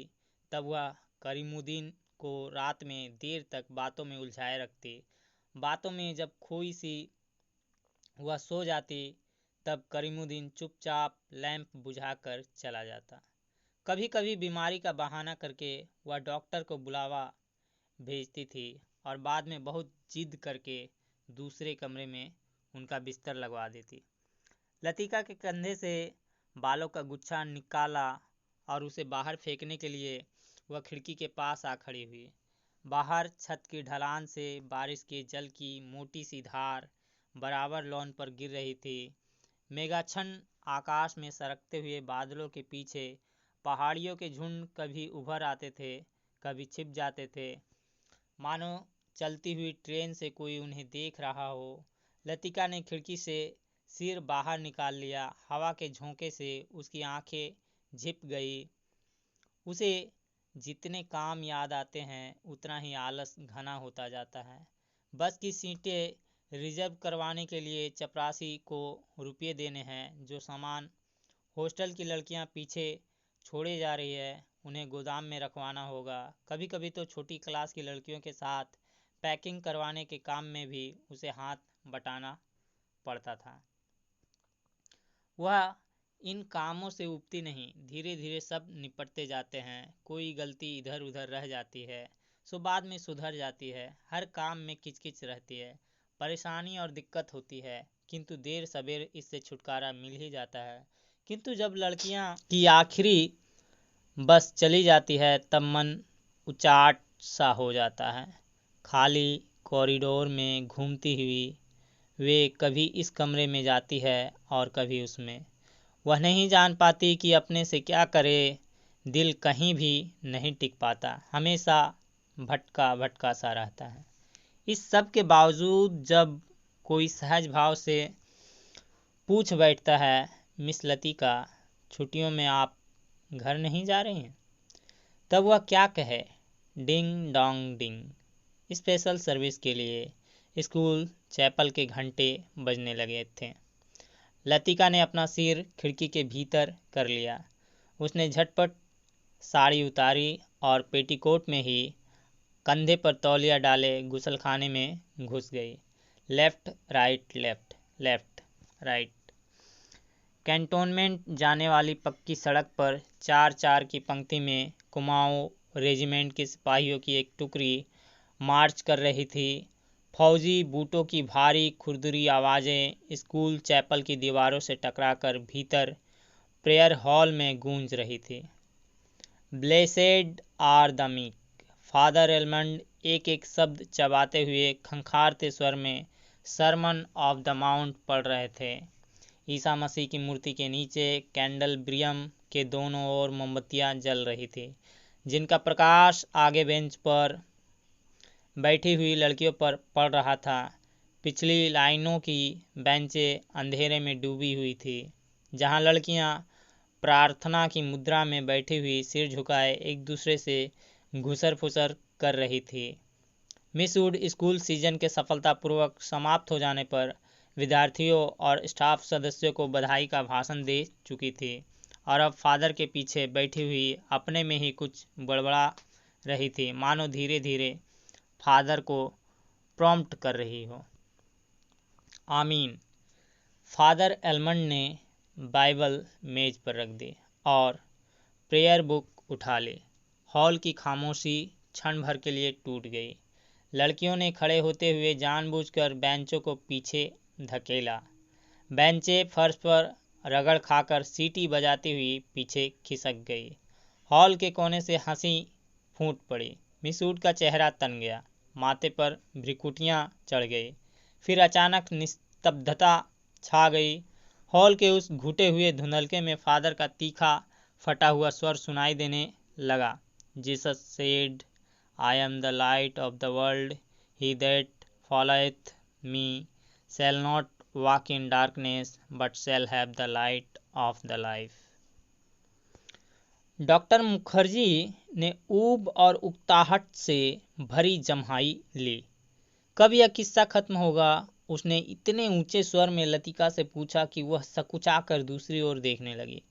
तब वह करीमुद्दीन को रात में देर तक बातों में उलझाए रखती। बातों में जब खोई सी वह सो जाती तब करीमुद्दीन चुपचाप लैंप बुझाकर चला जाता। कभी कभी बीमारी का बहाना करके वह डॉक्टर को बुलावा भेजती थी और बाद में बहुत जिद करके दूसरे कमरे में उनका बिस्तर लगवा देती। लतिका के कंधे से बालों का गुच्छा निकाला और उसे बाहर फेंकने के लिए वह खिड़की के पास आ खड़ी हुई। बाहर छत की ढलान से बारिश के जल की मोटी सी धार बराबर लॉन पर गिर रही थी। मेघाच्छन्न आकाश में सरकते हुए बादलों के पीछे पहाड़ियों के झुंड कभी उभर आते थे, कभी छिप जाते थे, मानो चलती हुई ट्रेन से कोई उन्हें देख रहा हो। लतिका ने खिड़की से सिर बाहर निकाल लिया। हवा के झोंके से उसकी आंखें झिप गई। उसे जितने काम याद आते हैं उतना ही आलस घना होता जाता है। बस की सीटें रिजर्व करवाने के लिए चपरासी को रुपये देने हैं। जो सामान हॉस्टल की लड़कियां पीछे छोड़े जा रही है उन्हें गोदाम में रखवाना होगा। कभी कभी तो छोटी क्लास की लड़कियों के साथ पैकिंग करवाने के काम में भी उसे हाथ बटाना पड़ता था। वह इन कामों से उबती नहीं। धीरे धीरे सब निपटते जाते हैं। कोई गलती इधर उधर रह जाती है सो बाद में सुधर जाती है। हर काम में किचकिच रहती है, परेशानी और दिक्कत होती है, किंतु देर सवेर इससे छुटकारा मिल ही जाता है। किंतु जब लड़कियां की आखिरी बस चली जाती है तब मन उचाट सा हो जाता है। खाली कॉरिडोर में घूमती हुई वे कभी इस कमरे में जाती है और कभी उसमें। वह नहीं जान पाती कि अपने से क्या करे। दिल कहीं भी नहीं टिक पाता, हमेशा भटका भटका सा रहता है। इस सब के बावजूद जब कोई सहज भाव से पूछ बैठता है, मिस लतिका, छुट्टियों में आप घर नहीं जा रही हैं, तब वह क्या कहे। Ding dong ding. Special service के लिए स्कूल चैपल के घंटे बजने लगे थे। लतिका ने अपना सिर खिड़की के भीतर कर लिया। उसने झटपट साड़ी उतारी और पेटीकोट में ही कंधे पर तौलिया डाले गुसलखाने में घुस गई। Left right left left right. Cantonment जाने वाली पक्की सड़क पर 4-4 की पंक्ति में कुमाऊं रेजिमेंट के सिपाहियों की एक टुकड़ी मार्च कर रही थी। फौजी बूटों की भारी खुरदुरी आवाज़ें स्कूल चैपल की दीवारों से टकराकर भीतर प्रेयर हॉल में गूंज रही थी। Blessed are the meek. Father Elmond एक एक शब्द चबाते हुए खंखारते स्वर में सरमन ऑफ द माउंट पढ़ रहे थे। ईसा मसीह की मूर्ति के नीचे कैंडलब्रियम के दोनों ओर मोमबत्तियां जल रही थी, जिनका प्रकाश आगे बेंच पर बैठी हुई लड़कियों पर पड़ रहा था। पिछली लाइनों की बेंचें अंधेरे में डूबी हुई थी, जहां लड़कियां प्रार्थना की मुद्रा में बैठी हुई सिर झुकाए एक दूसरे से घुसर फुसर कर रही थी। मिस वुड स्कूल सीजन के सफलतापूर्वक समाप्त हो जाने पर विद्यार्थियों और स्टाफ सदस्यों को बधाई का भाषण दे चुकी थी और अब फादर के पीछे बैठी हुई अपने में ही कुछ बड़बड़ा रही थी, मानो धीरे धीरे फादर को प्रॉम्प्ट कर रही हो। आमीन। फादर एलमंड ने बाइबल मेज पर रख दी और प्रेयर बुक उठा ली। हॉल की खामोशी क्षण भर के लिए टूट गई। लड़कियों ने खड़े होते हुए जानबूझकर बेंचों को पीछे धकेला। बेंचें फर्श पर रगड़ खाकर सीटी बजाती हुई पीछे खिसक गई। हॉल के कोने से हंसी फूट पड़ी। मिस वुड का चेहरा तन गया, माथे पर भ्रिकुटियां चढ़ गई। फिर अचानक निस्तब्धता छा गई। हॉल के उस घुटे हुए धुंधलके में फादर का तीखा फटा हुआ स्वर सुनाई देने लगा। Jesus said, I am the light of the world, he that followeth me shall not walk in darkness but shall have the light of the life. Doctor Mukherjee ने ऊब और उकताहट से भरी जम्हाई ली। कब यह किस्सा खत्म होगा? उसने इतने ऊंचे स्वर में लतिका से पूछा कि वह सकुचाकर दूसरी ओर देखने लगी।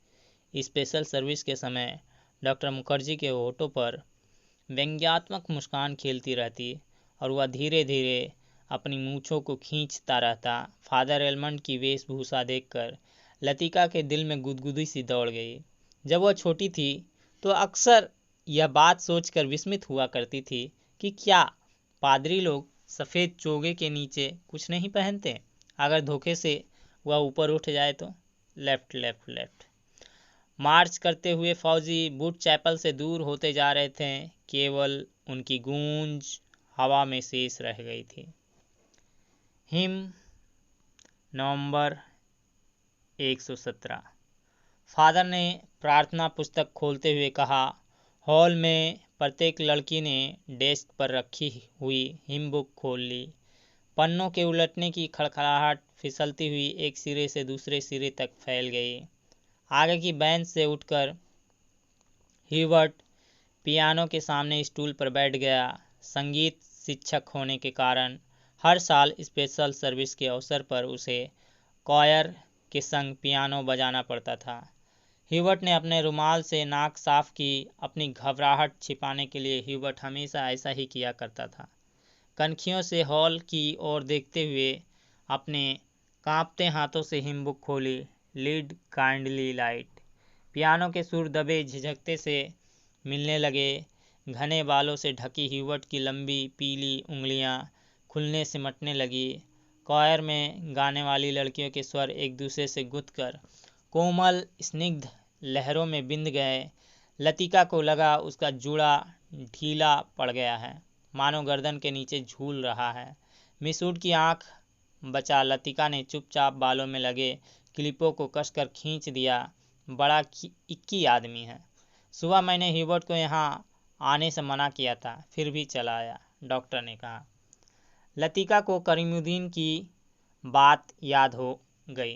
स्पेशल सर्विस के समय डॉक्टर मुखर्जी के होठों पर व्यंग्यात्मक मुस्कान खेलती रहती और वह धीरे धीरे अपनी मूंछों को खींचता रहता। फादर एलमंड की वेशभूषा देखकर लतिका के दिल में गुदगुदी सी दौड़ गई। जब वह छोटी थी तो अक्सर यह बात सोचकर विस्मित हुआ करती थी कि क्या पादरी लोग सफ़ेद चोगे के नीचे कुछ नहीं पहनते? अगर धोखे से वह ऊपर उठ जाए तो। Left left left. मार्च करते हुए फौजी बूट चैपल से दूर होते जा रहे थे। केवल उनकी गूंज हवा में शेष रह गई थी। हिम नवंबर 117। फादर ने प्रार्थना पुस्तक खोलते हुए कहा। हॉल में प्रत्येक लड़की ने डेस्क पर रखी हुई हिम बुक खोल ली। पन्नों के उलटने की खड़खड़ाहट फिसलती हुई एक सिरे से दूसरे सिरे तक फैल गई। आगे की बेंच से उठकर ह्यूबर्ट पियानो के सामने स्टूल पर बैठ गया। संगीत शिक्षक होने के कारण हर साल स्पेशल सर्विस के अवसर पर उसे कॉयर के संग पियानो बजाना पड़ता था। ह्यूबर्ट ने अपने रुमाल से नाक साफ की। अपनी घबराहट छिपाने के लिए ह्यूबर्ट हमेशा ऐसा ही किया करता था। कनखियों से हॉल की ओर देखते हुए अपने कांपते हाथों से हिम बुक खोली। Lead kindly light. पियानो के सुर दबे झिझकते से मिलने लगे। घने बालों से ढकी ह्यूबर्ट की लंबी पीली उंगलियां खुलने सिमटने लगी। कॉयर में गाने वाली लड़कियों के स्वर एक दूसरे से गुथकर कोमल स्निग्ध लहरों में बिंद गए। लतिका को लगा उसका जूड़ा ढीला पड़ गया है, मानो गर्दन के नीचे झूल रहा है। मिस वुड की आंख बचा लतिका ने चुपचाप बालों में लगे क्लिपों को कसकर खींच दिया। बड़ा इक्की आदमी है। सुबह मैंने ह्यूबर्ट को यहाँ आने से मना किया था, फिर भी चला आया, डॉक्टर ने कहा। लतिका को करीमुद्दीन की बात याद हो गई।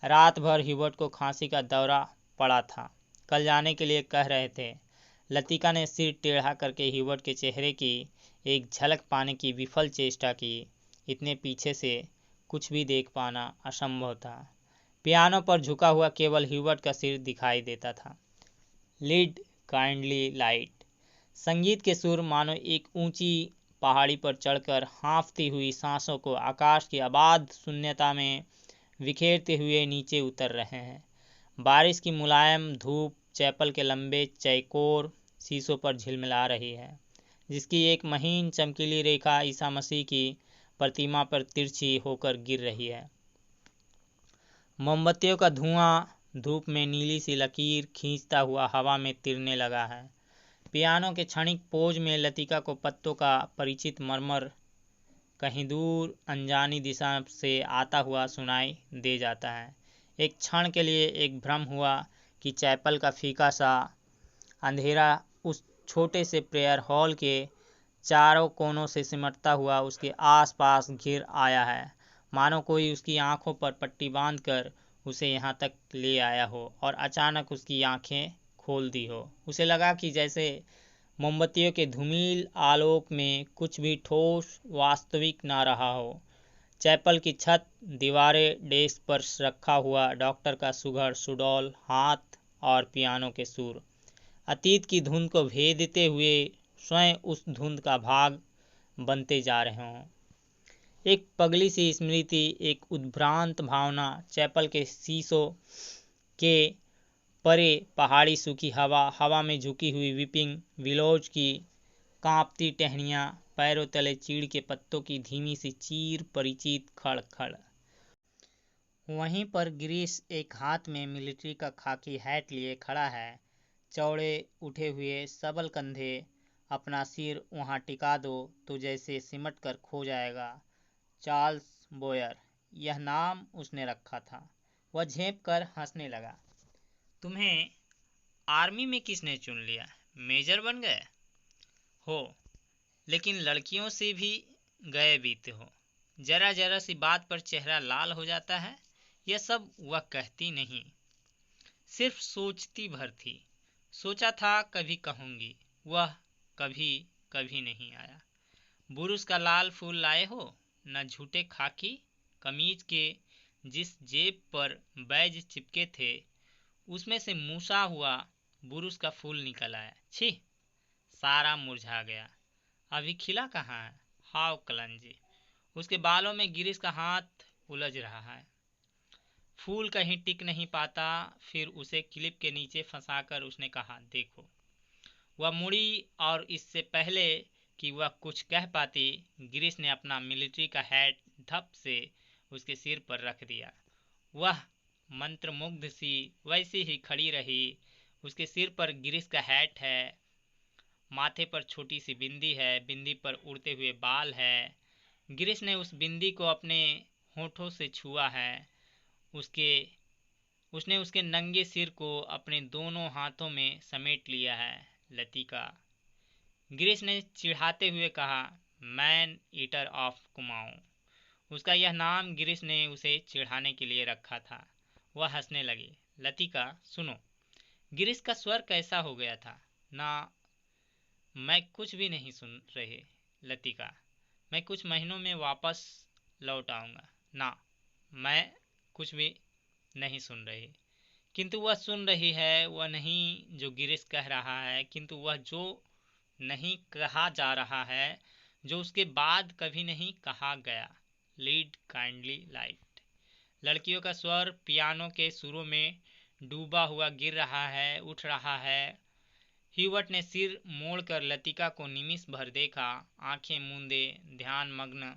रात भर ह्यूबर्ट को खांसी का दौरा पड़ा था। कल जाने के लिए कह रहे थे। लतिका ने सिर टेढ़ा करके ह्यूबर्ट के चेहरे की एक झलक पाने की विफल चेष्टा की। इतने पीछे से कुछ भी देख पाना असंभव था। पियानो पर झुका हुआ केवल ह्यूबर्ट का सिर दिखाई देता था। Lead kindly light. संगीत के सुर मानो एक ऊंची पहाड़ी पर चढ़कर हाँफती हुई सांसों को आकाश की अबाध शून्यता में बिखेरते हुए नीचे उतर रहे हैं। बारिश की मुलायम धूप चैपल के लंबे चौकोर शीशों पर झिलमिला रही है, जिसकी एक महीन चमकीली रेखा ईसा मसीह की प्रतिमा पर तिरछी होकर गिर रही है। मोमबत्तियों का धुआं धूप में नीली सी लकीर खींचता हुआ हवा में तिरने लगा है। पियानो के क्षणिक पोज में लतिका को पत्तों का परिचित मरमर कहीं दूर अनजानी दिशा से आता हुआ सुनाई दे जाता है। एक क्षण के लिए एक भ्रम हुआ कि चैपल का फीका सा अंधेरा उस छोटे से प्रेयर हॉल के चारों कोनों से सिमटता हुआ उसके आसपास घिर आया है, मानो कोई उसकी आंखों पर पट्टी बांधकर उसे यहाँ तक ले आया हो और अचानक उसकी आंखें खोल दी हो। उसे लगा कि जैसे मोमबत्तियों के धूमिल आलोक में कुछ भी ठोस वास्तविक ना रहा हो। चैपल की छत, दीवारें, डेस्क पर रखा हुआ डॉक्टर का सुघड़ सुडौल हाथ और पियानो के सुर अतीत की धुन को भेदते हुए स्वयं उस धुन का भाग बनते जा रहे हों। एक पगली सी स्मृति, एक उद्भ्रांत भावना। चैपल के शीशों के परे पहाड़ी सूखी हवा में झुकी हुई वीपिंग विलोज की कांपती टहनियाँ, पैरों तले चीड़ के पत्तों की धीमी सी चीर, परिचित खड़ खड़। वहीं पर गिरीश एक हाथ में मिलिट्री का खाकी हैट लिए खड़ा है, चौड़े उठे हुए सबल कंधे। अपना सिर वहां टिका दो तो जैसे सिमट कर खो जाएगा। चार्ल्स बोयर, यह नाम उसने रखा था। वह झेंप कर हंसने लगा। तुम्हें आर्मी में किसने चुन लिया? मेजर बन गए हो, लेकिन लड़कियों से भी गए बीते हो। जरा जरा सी बात पर चेहरा लाल हो जाता है। यह सब वह कहती नहीं, सिर्फ सोचती भर थी। सोचा था कभी कहूंगी, वह कभी कभी नहीं आया। बुरुस का लाल फूल लाए हो? न झूठे खाकी कमीज के जिस जेब पर बैज चिपके थे उसमें से मूसा हुआ बुरुस का फूल निकल आया। छी, सारा मुरझा गया। अभी खिला कहाँ है? हाउ कलंजी। उसके बालों में गिरीश का हाथ उलझ रहा है। फूल कहीं टिक नहीं पाता। फिर उसे क्लिप के नीचे फंसाकर उसने कहा, देखो। वह मुड़ी और इससे पहले कि वह कुछ कह पाती, गिरीश ने अपना मिलिट्री का हैट धप से उसके सिर पर रख दिया। वह मंत्रमुग्ध सी वैसी ही खड़ी रही। उसके सिर पर गिरीश का हैट है, माथे पर छोटी सी बिंदी है, बिंदी पर उड़ते हुए बाल है। गिरीश ने उस बिंदी को अपने होठों से छुआ है। उसने उसके नंगे सिर को अपने दोनों हाथों में समेट लिया है। लतिका, गिरीश ने चिढ़ाते हुए कहा, मैन ईटर ऑफ कुमाऊं। उसका यह नाम गिरीश ने उसे चिढ़ाने के लिए रखा था। वह हंसने लगी। लतिका, सुनो। गिरीश का स्वर कैसा हो गया था ना? मैं कुछ भी नहीं सुन रही लतिका। मैं कुछ महीनों में वापस लौट आऊँगा। ना, मैं कुछ भी नहीं सुन रही। किंतु वह सुन रही है, वह नहीं जो गिरीश कह रहा है, किंतु वह जो नहीं कहा जा रहा है, जो उसके बाद कभी नहीं कहा गया। Lead kindly light. लड़कियों का स्वर पियानो के सुरों में डूबा हुआ गिर रहा है, उठ रहा है। ह्यूबर्ट ने सिर मोड़कर लतिका को निमिष भर देखा। आंखें मूंदे, ध्यान मग्न,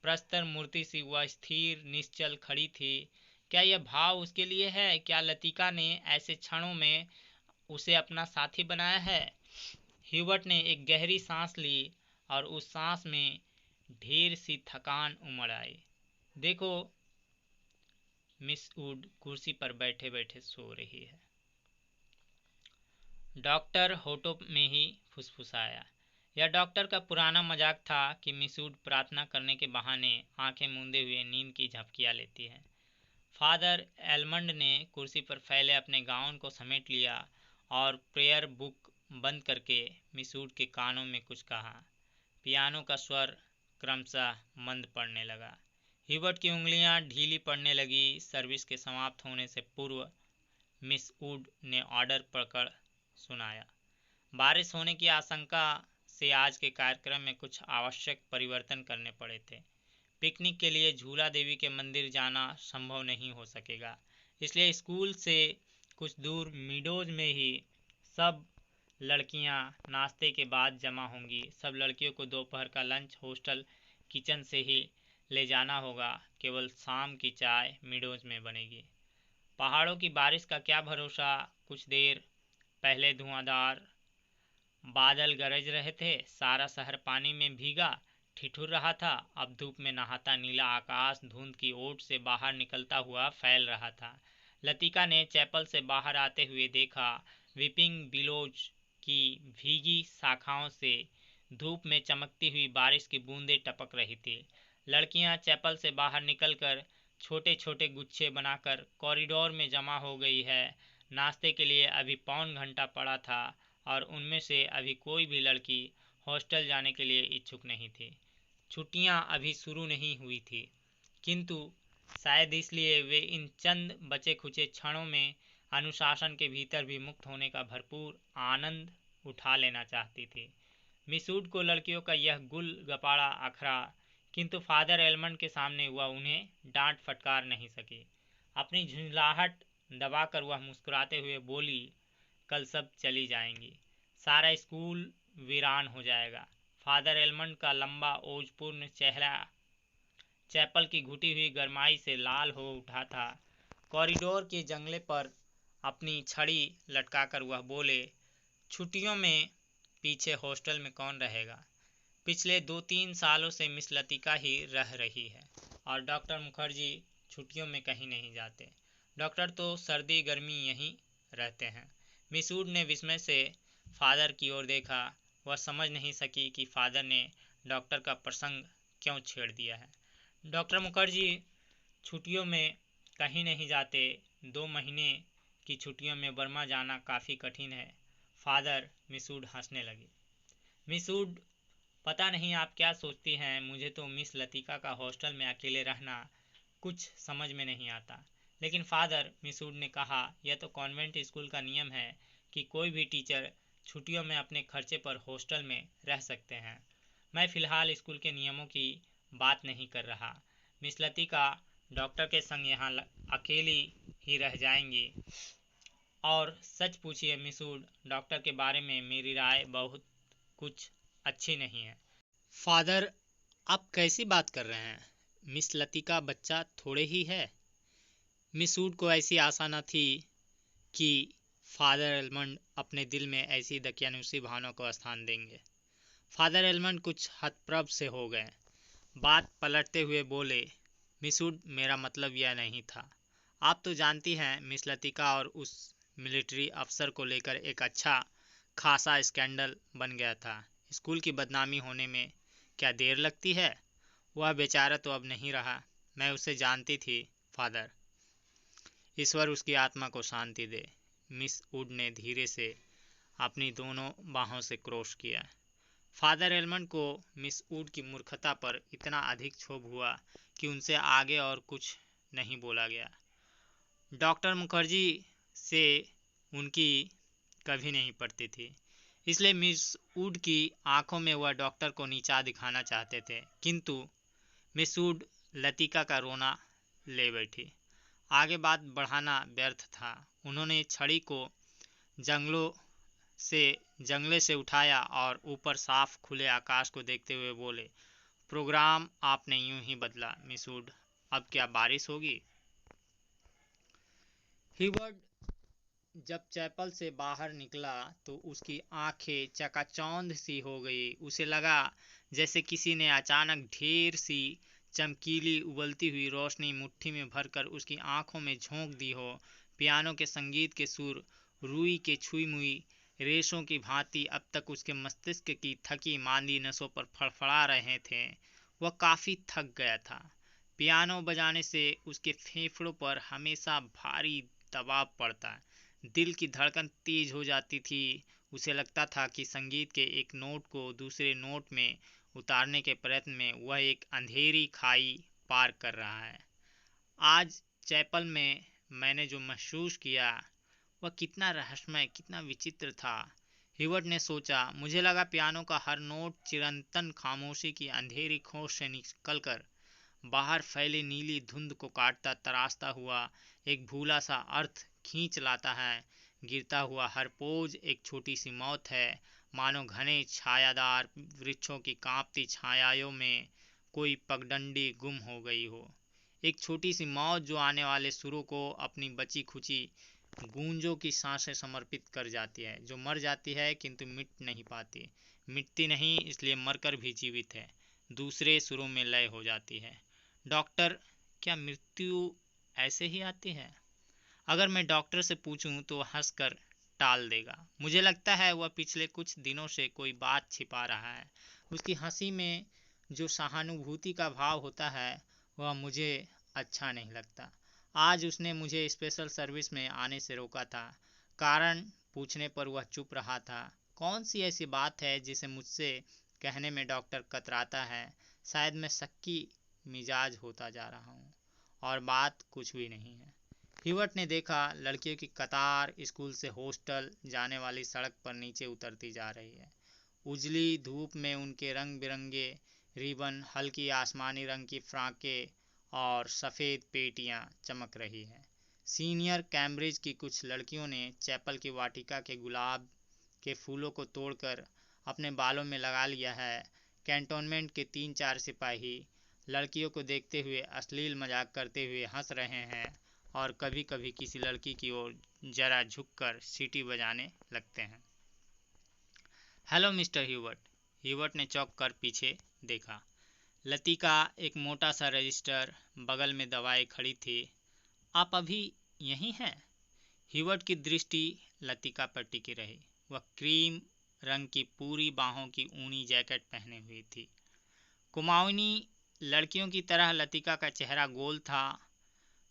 प्रस्तर मूर्ति सी वह स्थिर निश्चल खड़ी थी। क्या यह भाव उसके लिए है? क्या लतिका ने ऐसे क्षणों में उसे अपना साथी बनाया है? ह्यूबर्ट ने एक गहरी सांस ली और उस सांस में ढेर सी थकान उमड़ आई। देखो, मिस वुड कुर्सी पर बैठे बैठे सो रही है। डॉक्टर होठों में ही फुसफुसाया। यह डॉक्टर का पुराना मजाक था कि मिस वुड प्रार्थना करने के बहाने आंखें मूंदे हुए नींद की झपकियां लेती है। फादर एलमंड ने कुर्सी पर फैले अपने गाउन को समेट लिया और प्रेयर बुक बंद करके मिस वुड के कानों में कुछ कहा। पियानो का स्वर क्रमशः मंद पड़ने लगा। ह्यूबर्ट की उंगलियां ढीली पड़ने लगी। सर्विस के समाप्त होने से पूर्व मिस वुड ने ऑर्डर पढ़कर सुनाया। बारिश होने की आशंका से आज के कार्यक्रम में कुछ आवश्यक परिवर्तन करने पड़े थे। पिकनिक के लिए झूला देवी के मंदिर जाना संभव नहीं हो सकेगा, इसलिए स्कूल से कुछ दूर मीडोज में ही सब लड़कियां नाश्ते के बाद जमा होंगी। सब लड़कियों को दोपहर का लंच हॉस्टल किचन से ही ले जाना होगा। केवल शाम की चाय मीडोज में बनेगी। पहाड़ों की बारिश का क्या भरोसा। कुछ देर पहले धुआंधार बादल गरज रहे थे, सारा शहर पानी में भीगा ठिठुर रहा था। अब धूप में नहाता नीला आकाश धुंध की ओट से बाहर निकलता हुआ फैल रहा था। लतिका ने चैपल से बाहर आते हुए देखा। वीपिंग बिलोज की भीगी शाखाओं से धूप में चमकती हुई बारिश की बूंदें टपक रही थी। लड़कियां चैपल से बाहर निकलकर छोटे छोटे गुच्छे बनाकर कॉरिडोर में जमा हो गई है। नाश्ते के लिए अभी पौन घंटा पड़ा था और उनमें से अभी कोई भी लड़की हॉस्टल जाने के लिए इच्छुक नहीं थी। छुट्टियां अभी शुरू नहीं हुई थी, किंतु शायद इसलिए वे इन चंद बचे खुचे क्षणों में अनुशासन के भीतर भी मुक्त होने का भरपूर आनंद उठा लेना चाहती थी। मिस वुड को लड़कियों का यह गुल गपाड़ा अखरा, किंतु फादर एलमंड के सामने वह उन्हें डांट फटकार नहीं सकी। अपनी झुंझलाहट दबाकर वह मुस्कुराते हुए बोली, कल सब चली जाएंगी, सारा स्कूल वीरान हो जाएगा। फादर एलमंड का लंबा ओजपूर्ण चेहरा चैपल की घुटी हुई गरमाई से लाल हो उठा था। कॉरिडोर के जंगले पर अपनी छड़ी लटकाकर वह बोले, छुट्टियों में पीछे हॉस्टल में कौन रहेगा? पिछले 2-3 सालों से मिस लतिका ही रह रही है और डॉक्टर मुखर्जी छुट्टियों में कहीं नहीं जाते। डॉक्टर तो सर्दी गर्मी यहीं रहते हैं। मिस वुड ने विस्मय से फादर की ओर देखा। वह समझ नहीं सकी कि फादर ने डॉक्टर का प्रसंग क्यों छेड़ दिया है। डॉक्टर मुखर्जी छुट्टियों में कहीं नहीं जाते। 2 महीने की छुट्टियों में बर्मा जाना काफ़ी कठिन है। फादर, मिस वुड हंसने लगी। मिस वुड, पता नहीं आप क्या सोचती हैं, मुझे तो मिस लतिका का हॉस्टल में अकेले रहना कुछ समझ में नहीं आता। लेकिन फादर, मिस वुड ने कहा, यह तो कॉन्वेंट स्कूल का नियम है कि कोई भी टीचर छुट्टियों में अपने खर्चे पर हॉस्टल में रह सकते हैं। मैं फ़िलहाल स्कूल के नियमों की बात नहीं कर रहा। मिस लतिका डॉक्टर के संग यहाँ अकेली ही रह जाएंगी। और सच पूछिए मिस वुड, डॉक्टर के बारे में मेरी राय बहुत कुछ अच्छी नहीं है। फादर, आप कैसी बात कर रहे हैं? मिस लतिका बच्चा थोड़े ही है। मिस वुड को ऐसी आशा न थी कि फादर एलमंड अपने दिल में ऐसी दकियानुसी भावना को स्थान देंगे। फादर एलमंड कुछ हतप्रभ से हो गए। बात पलटते हुए बोले, मिस वुड, मेरा मतलब यह नहीं था। आप तो जानती हैं मिस लतिका और उस मिलिट्री अफसर को लेकर एक अच्छा खासा स्कैंडल बन गया था। स्कूल की बदनामी होने में क्या देर लगती है? वह बेचारा तो अब नहीं रहा। मैं उसे जानती थी फादर। ईश्वर उसकी आत्मा को शांति दे। मिस वुड ने धीरे से अपनी दोनों बाहों से क्रॉस किया। फादर एलमंड को मिस वुड की मूर्खता पर इतना अधिक क्षोभ हुआ कि उनसे आगे और कुछ नहीं बोला गया। डॉक्टर मुखर्जी से उनकी कभी नहीं पड़ती थी, इसलिए मिस वुड की आंखों में वह डॉक्टर को नीचा दिखाना चाहते थे, किंतु मिस वुड लतिका का रोना ले बैठी। आगे बात बढ़ाना व्यर्थ था। उन्होंने छड़ी को जंगले से उठाया और ऊपर साफ खुले आकाश को देखते हुए बोले, प्रोग्राम आपने यूं ही बदला मिस वुड, अब क्या बारिश होगी? हिवर्ट जब चैपल से बाहर निकला तो उसकी आंखें चकाचौंध सी हो गई। उसे लगा जैसे किसी ने अचानक ढेर सी चमकीली उबलती हुई रोशनी मुट्ठी में भरकर उसकी आंखों में झोंक दी हो। पियानो के संगीत के सुर रुई के छुई मुई रेशों की भांति अब तक उसके मस्तिष्क की थकी मांदी नसों पर फड़फड़ा रहे थे। वह काफी थक गया था। पियानो बजाने से उसके फेफड़ों पर हमेशा भारी दबाव पड़ता, दिल की धड़कन तेज हो जाती थी। उसे लगता था कि संगीत के एक नोट को दूसरे नोट में उतारने के प्रयत्न में वह एक अंधेरी खाई पार कर रहा है। आज चैपल में मैंने जो महसूस किया वह कितना रहस्यमय, कितना विचित्र था, हिवर्ट ने सोचा। मुझे लगा पियानो का हर नोट चिरंतन खामोशी की अंधेरी खोज से निकलकर बाहर फैली नीली धुंध को काटता तराशता हुआ एक भूला सा अर्थ खींच लाता है। गिरता हुआ हर पोज एक छोटी सी मौत है, मानो घने छायादार वृक्षों की कांपती छायाओं में कोई पगडंडी गुम हो गई हो। एक छोटी सी मौत जो आने वाले सुरों को अपनी बची खुची गूंजों की सांसें समर्पित कर जाती है, जो मर जाती है किंतु मिट नहीं पाती, मिटती नहीं इसलिए मरकर भी जीवित है, दूसरे सुरों में लय हो जाती है। डॉक्टर, क्या मृत्यु ऐसे ही आती है? अगर मैं डॉक्टर से पूछूं तो हंसकर टाल देगा। मुझे लगता है वह पिछले कुछ दिनों से कोई बात छिपा रहा है। उसकी हंसी में जो सहानुभूति का भाव होता है वह मुझे अच्छा नहीं लगता। आज उसने मुझे स्पेशल सर्विस में आने से रोका था। कारण पूछने पर वह चुप रहा था। कौन सी ऐसी बात है जिसे मुझसे कहने में डॉक्टर कतराता है? शायद मैं शक्की मिजाज होता जा रहा हूँ और बात कुछ भी नहीं है। हिवर्ट ने देखा लड़कियों की कतार स्कूल से हॉस्टल जाने वाली सड़क पर नीचे उतरती जा रही है। उजली धूप में उनके रंग बिरंगे रिबन, हल्की आसमानी रंग की फ्राकें और सफ़ेद पेटियां चमक रही हैं। सीनियर कैम्ब्रिज की कुछ लड़कियों ने चैपल की वाटिका के गुलाब के फूलों को तोड़कर अपने बालों में लगा लिया है। कैंटोनमेंट के 3-4 सिपाही लड़कियों को देखते हुए अश्लील मजाक करते हुए हंस रहे हैं और कभी कभी किसी लड़की की ओर जरा झुककर सीटी बजाने लगते हैं। Hello mister हिवर्ट। हिवर्ट ने चौंक कर पीछे देखा। लतिका एक मोटा सा रजिस्टर बगल में दबाए खड़ी थी। आप अभी यहीं हैं? हिवर्ट की दृष्टि लतिका पर टिकी रही। वह क्रीम रंग की पूरी बाहों की ऊनी जैकेट पहने हुई थी। कुमाऊनी लड़कियों की तरह लतिका का चेहरा गोल था।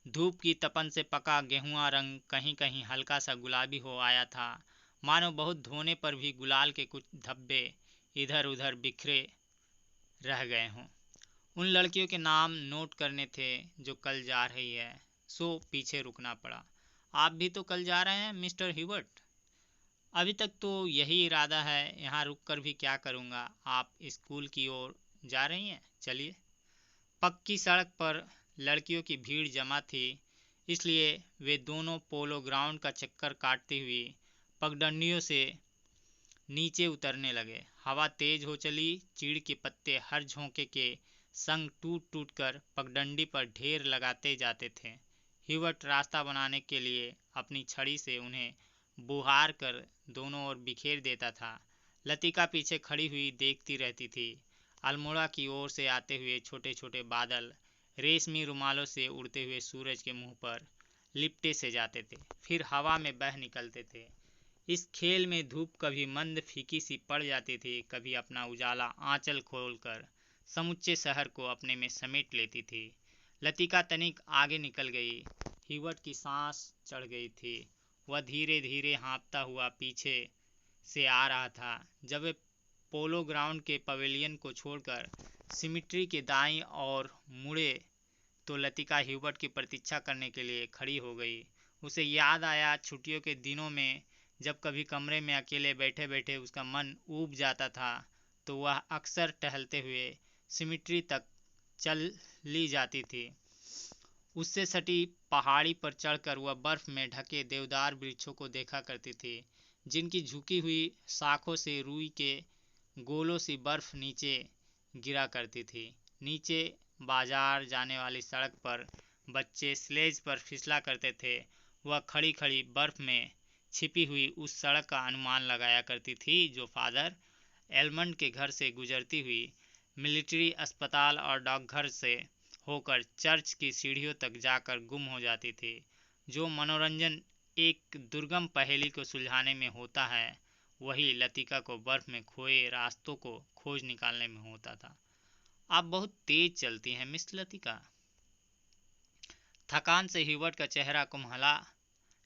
धूप की तपन से पका गेहुआ रंग कहीं कहीं हल्का सा गुलाबी हो आया था, मानो बहुत धोने पर भी गुलाल के कुछ धब्बे इधर उधर बिखरे रह गए हों। उन लड़कियों के नाम नोट करने थे जो कल जा रही है, सो पीछे रुकना पड़ा। आप भी तो कल जा रहे हैं मिस्टर हिवर्ट? अभी तक तो यही इरादा है, यहाँ रुककर भी क्या करूँगा। आप स्कूल की ओर जा रही हैं? चलिए। पक्की सड़क पर लड़कियों की भीड़ जमा थी, इसलिए वे दोनों पोलो ग्राउंड का चक्कर काटती हुई पगडंडियों से नीचे उतरने लगे। हवा तेज हो चली। चीड़ के पत्ते हर झोंके के संग टूट टूट कर पगडंडी पर ढेर लगाते जाते थे। हिवर्ट रास्ता बनाने के लिए अपनी छड़ी से उन्हें बुहार कर दोनों ओर बिखेर देता था। लतिका पीछे खड़ी हुई देखती रहती थी। अल्मोड़ा की ओर से आते हुए छोटे छोटे बादल रेशमी रुमालों से उड़ते हुए सूरज के मुंह पर लिपटे से जाते थे, फिर हवा में बह निकलते थे। इस खेल में धूप कभी मंद फीकी सी पड़ जाती थी, कभी अपना उजाला आंचल खोलकर समुच्चे शहर को अपने में समेट लेती थी। लतिका तनिक आगे निकल गई। हिवर्ट की सांस चढ़ गई थी। वह धीरे धीरे हाँफता हुआ पीछे से आ रहा था। जब वे पोलो ग्राउंड के पवेलियन को छोड़कर सिमिट्री के दाईं ओर मुड़े तो लतिका ह्यूबर्ट की प्रतीक्षा करने के लिए खड़ी हो गई। उसे याद आया छुट्टियों के दिनों में जब कभी कमरे में अकेले बैठे बैठे उसका मन ऊब जाता था तो वह अक्सर टहलते हुए सिमिट्री तक चली जाती थी। उससे सटी पहाड़ी पर चढ़कर वह बर्फ में ढके देवदार वृक्षों को देखा करती थी, जिनकी झुकी हुई शाखों से रुई के गोलों सी बर्फ नीचे गिरा करती थी। नीचे बाजार जाने वाली सड़क पर बच्चे स्लेज पर फिसला करते थे। वह खड़ी खड़ी बर्फ में छिपी हुई उस सड़क का अनुमान लगाया करती थी जो फादर एलमंड के घर से गुजरती हुई मिलिट्री अस्पताल और डाकघर से होकर चर्च की सीढ़ियों तक जाकर गुम हो जाती थी। जो मनोरंजन एक दुर्गम पहेली को सुलझाने में होता है, वही लतिका को बर्फ में खोए रास्तों को खोज निकालने में होता था। आप बहुत तेज चलती हैं मिस लतिका। थकान से ह्यूबर्ट का चेहरा कुम्हला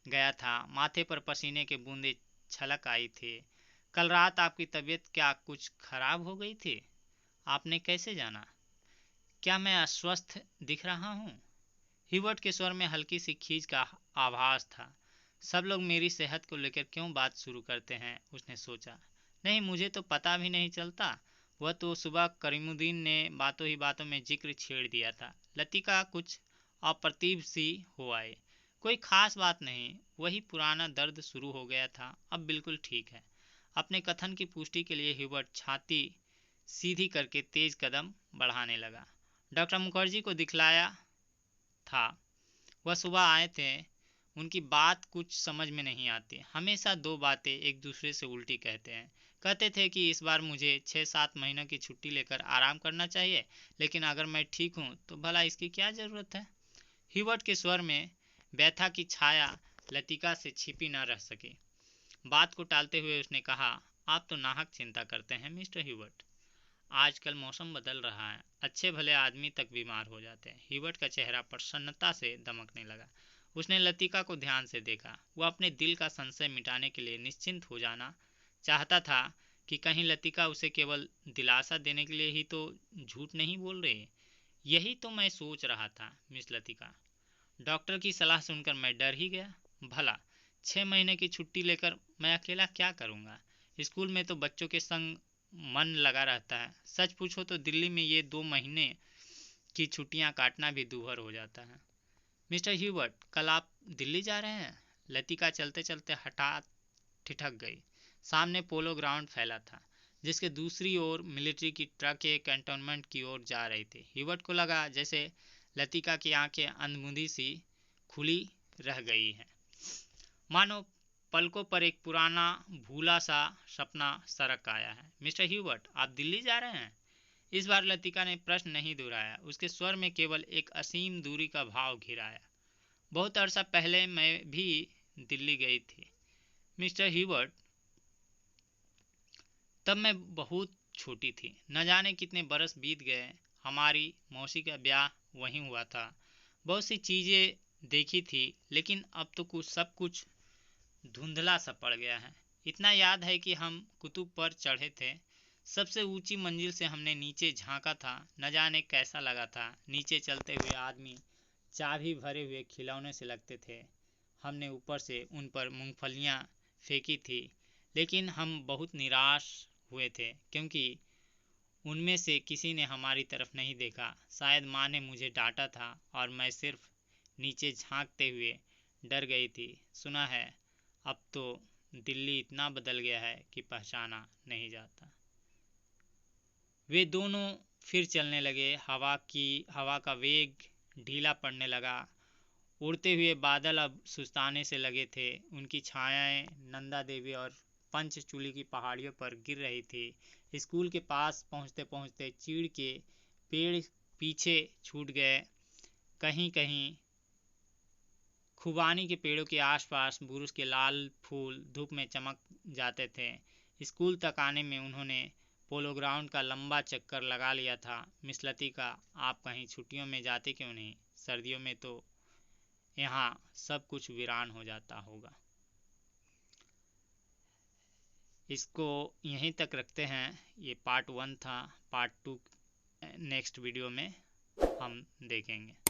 गया था, माथे पर पसीने के बूंदे छलक आई थी। कल रात आपकी तबीयत क्या कुछ खराब हो गई थी? आपने कैसे जाना? क्या मैं अस्वस्थ दिख रहा हूँ? ह्यूबर्ट के स्वर में हल्की सी खींच का आभास था। सब लोग मेरी सेहत को लेकर क्यों बात शुरू करते हैं, उसने सोचा। नहीं, मुझे तो पता भी नहीं चलता। वह तो सुबह करीमुद्दीन ने बातों ही बातों में जिक्र छेड़ दिया था। लतिका कुछ अप्रतिभ सी हो आए। कोई खास बात नहीं, वही पुराना दर्द शुरू हो गया था, अब बिल्कुल ठीक है। अपने कथन की पुष्टि के लिए ह्यूबर्ट छाती सीधी करके तेज कदम बढ़ाने लगा। डॉक्टर मुखर्जी को दिखलाया था, वह सुबह आए थे। उनकी बात कुछ समझ में नहीं आती, हमेशा दो बातें एक दूसरे से उल्टी कहते हैं। कहते थे कि इस बार मुझे 6-7 महीनों की छुट्टी लेकर आराम करना चाहिए, लेकिन अगर मैं ठीक हूँ तो भला इसकी क्या ज़रूरत है। ह्यूबर्ट के स्वर में व्यथा की छाया लतिका से छिपी न रह सकी। बात को टालते हुए उसने कहा, आप तो नाहक चिंता करते हैं मिस्टर ह्यूबर्ट। आजकल मौसम बदल रहा है, अच्छे भले आदमी तक बीमार हो जाते हैं। ह्यूबर्ट का चेहरा प्रसन्नता से दमकने लगा। उसने लतिका को ध्यान से देखा। वह अपने दिल का संशय मिटाने के लिए निश्चिंत हो जाना चाहता था कि कहीं लतिका उसे केवल दिलासा देने के लिए ही तो झूठ नहीं बोल रही। यही तो मैं सोच रहा था मिस लतिका। डॉक्टर की सलाह सुनकर मैं डर ही गया। भला 6 महीने की छुट्टी लेकर मैं अकेला क्या करूँगा? स्कूल में तो बच्चों के संग मन लगा रहता है। सच पूछो तो दिल्ली में ये 2 महीने की छुट्टियां काटना भी दूभर हो जाता है। मिस्टर ह्यूबर्ट, कल आप दिल्ली जा रहे हैं? लतिका चलते चलते हठात ठिठक गई। सामने पोलो ग्राउंड फैला था, जिसके दूसरी ओर मिलिट्री की ट्रकें कैंटोनमेंट की ओर जा रही थी। ह्यूबर्ट को लगा जैसे लतिका की आंखें अंधमुंधी सी खुली रह गई हैं, मानो पलकों पर एक पुराना भूला सा सपना सरक आया है। मिस्टर ह्यूबर्ट, आप दिल्ली जा रहे हैं? इस बार लतिका ने प्रश्न नहीं दोहराया, उसके स्वर में केवल एक असीम दूरी का भाव घिराया। बहुत अरसा पहले मैं भी दिल्ली गई थी मिस्टर ह्यूबर्ट, तब मैं बहुत छोटी थी। न जाने कितने बरस बीत गए। हमारी मौसी का ब्याह वहीं हुआ था। बहुत सी चीज़ें देखी थी, लेकिन अब तो सब कुछ धुंधला सा पड़ गया है। इतना याद है कि हम कुतुब पर चढ़े थे। सबसे ऊंची मंजिल से हमने नीचे झांका था। न जाने कैसा लगा था। नीचे चलते हुए आदमी चाबी भरे हुए खिलौने से लगते थे। हमने ऊपर से उन पर मूंगफलियां फेंकी थी, लेकिन हम बहुत निराश हुए थे क्योंकि उनमें से किसी ने हमारी तरफ नहीं देखा। शायद माँ ने मुझे डांटा था और मैं सिर्फ नीचे झांकते हुए डर गई थी। सुना है अब तो दिल्ली इतना बदल गया है कि पहचाना नहीं जाता। वे दोनों फिर चलने लगे। हवा का वेग ढीला पड़ने लगा। उड़ते हुए बादल अब सुस्ताने से लगे थे। उनकी छायाएं नंदा देवी और पंचचूली की पहाड़ियों पर गिर रही थी। स्कूल के पास पहुंचते पहुंचते चीड़ के पेड़ पीछे छूट गए। कहीं कहीं खुबानी के पेड़ों के आसपास बुरुश के लाल फूल धूप में चमक जाते थे। स्कूल तक आने में उन्होंने पोलो ग्राउंड का लंबा चक्कर लगा लिया था। मिस लतिका, आप कहीं छुट्टियों में जाते क्यों नहीं? सर्दियों में तो यहाँ सब कुछ वीरान हो जाता होगा। इसको यहीं तक रखते हैं। ये पार्ट 1 था, पार्ट 2 नेक्स्ट वीडियो में हम देखेंगे।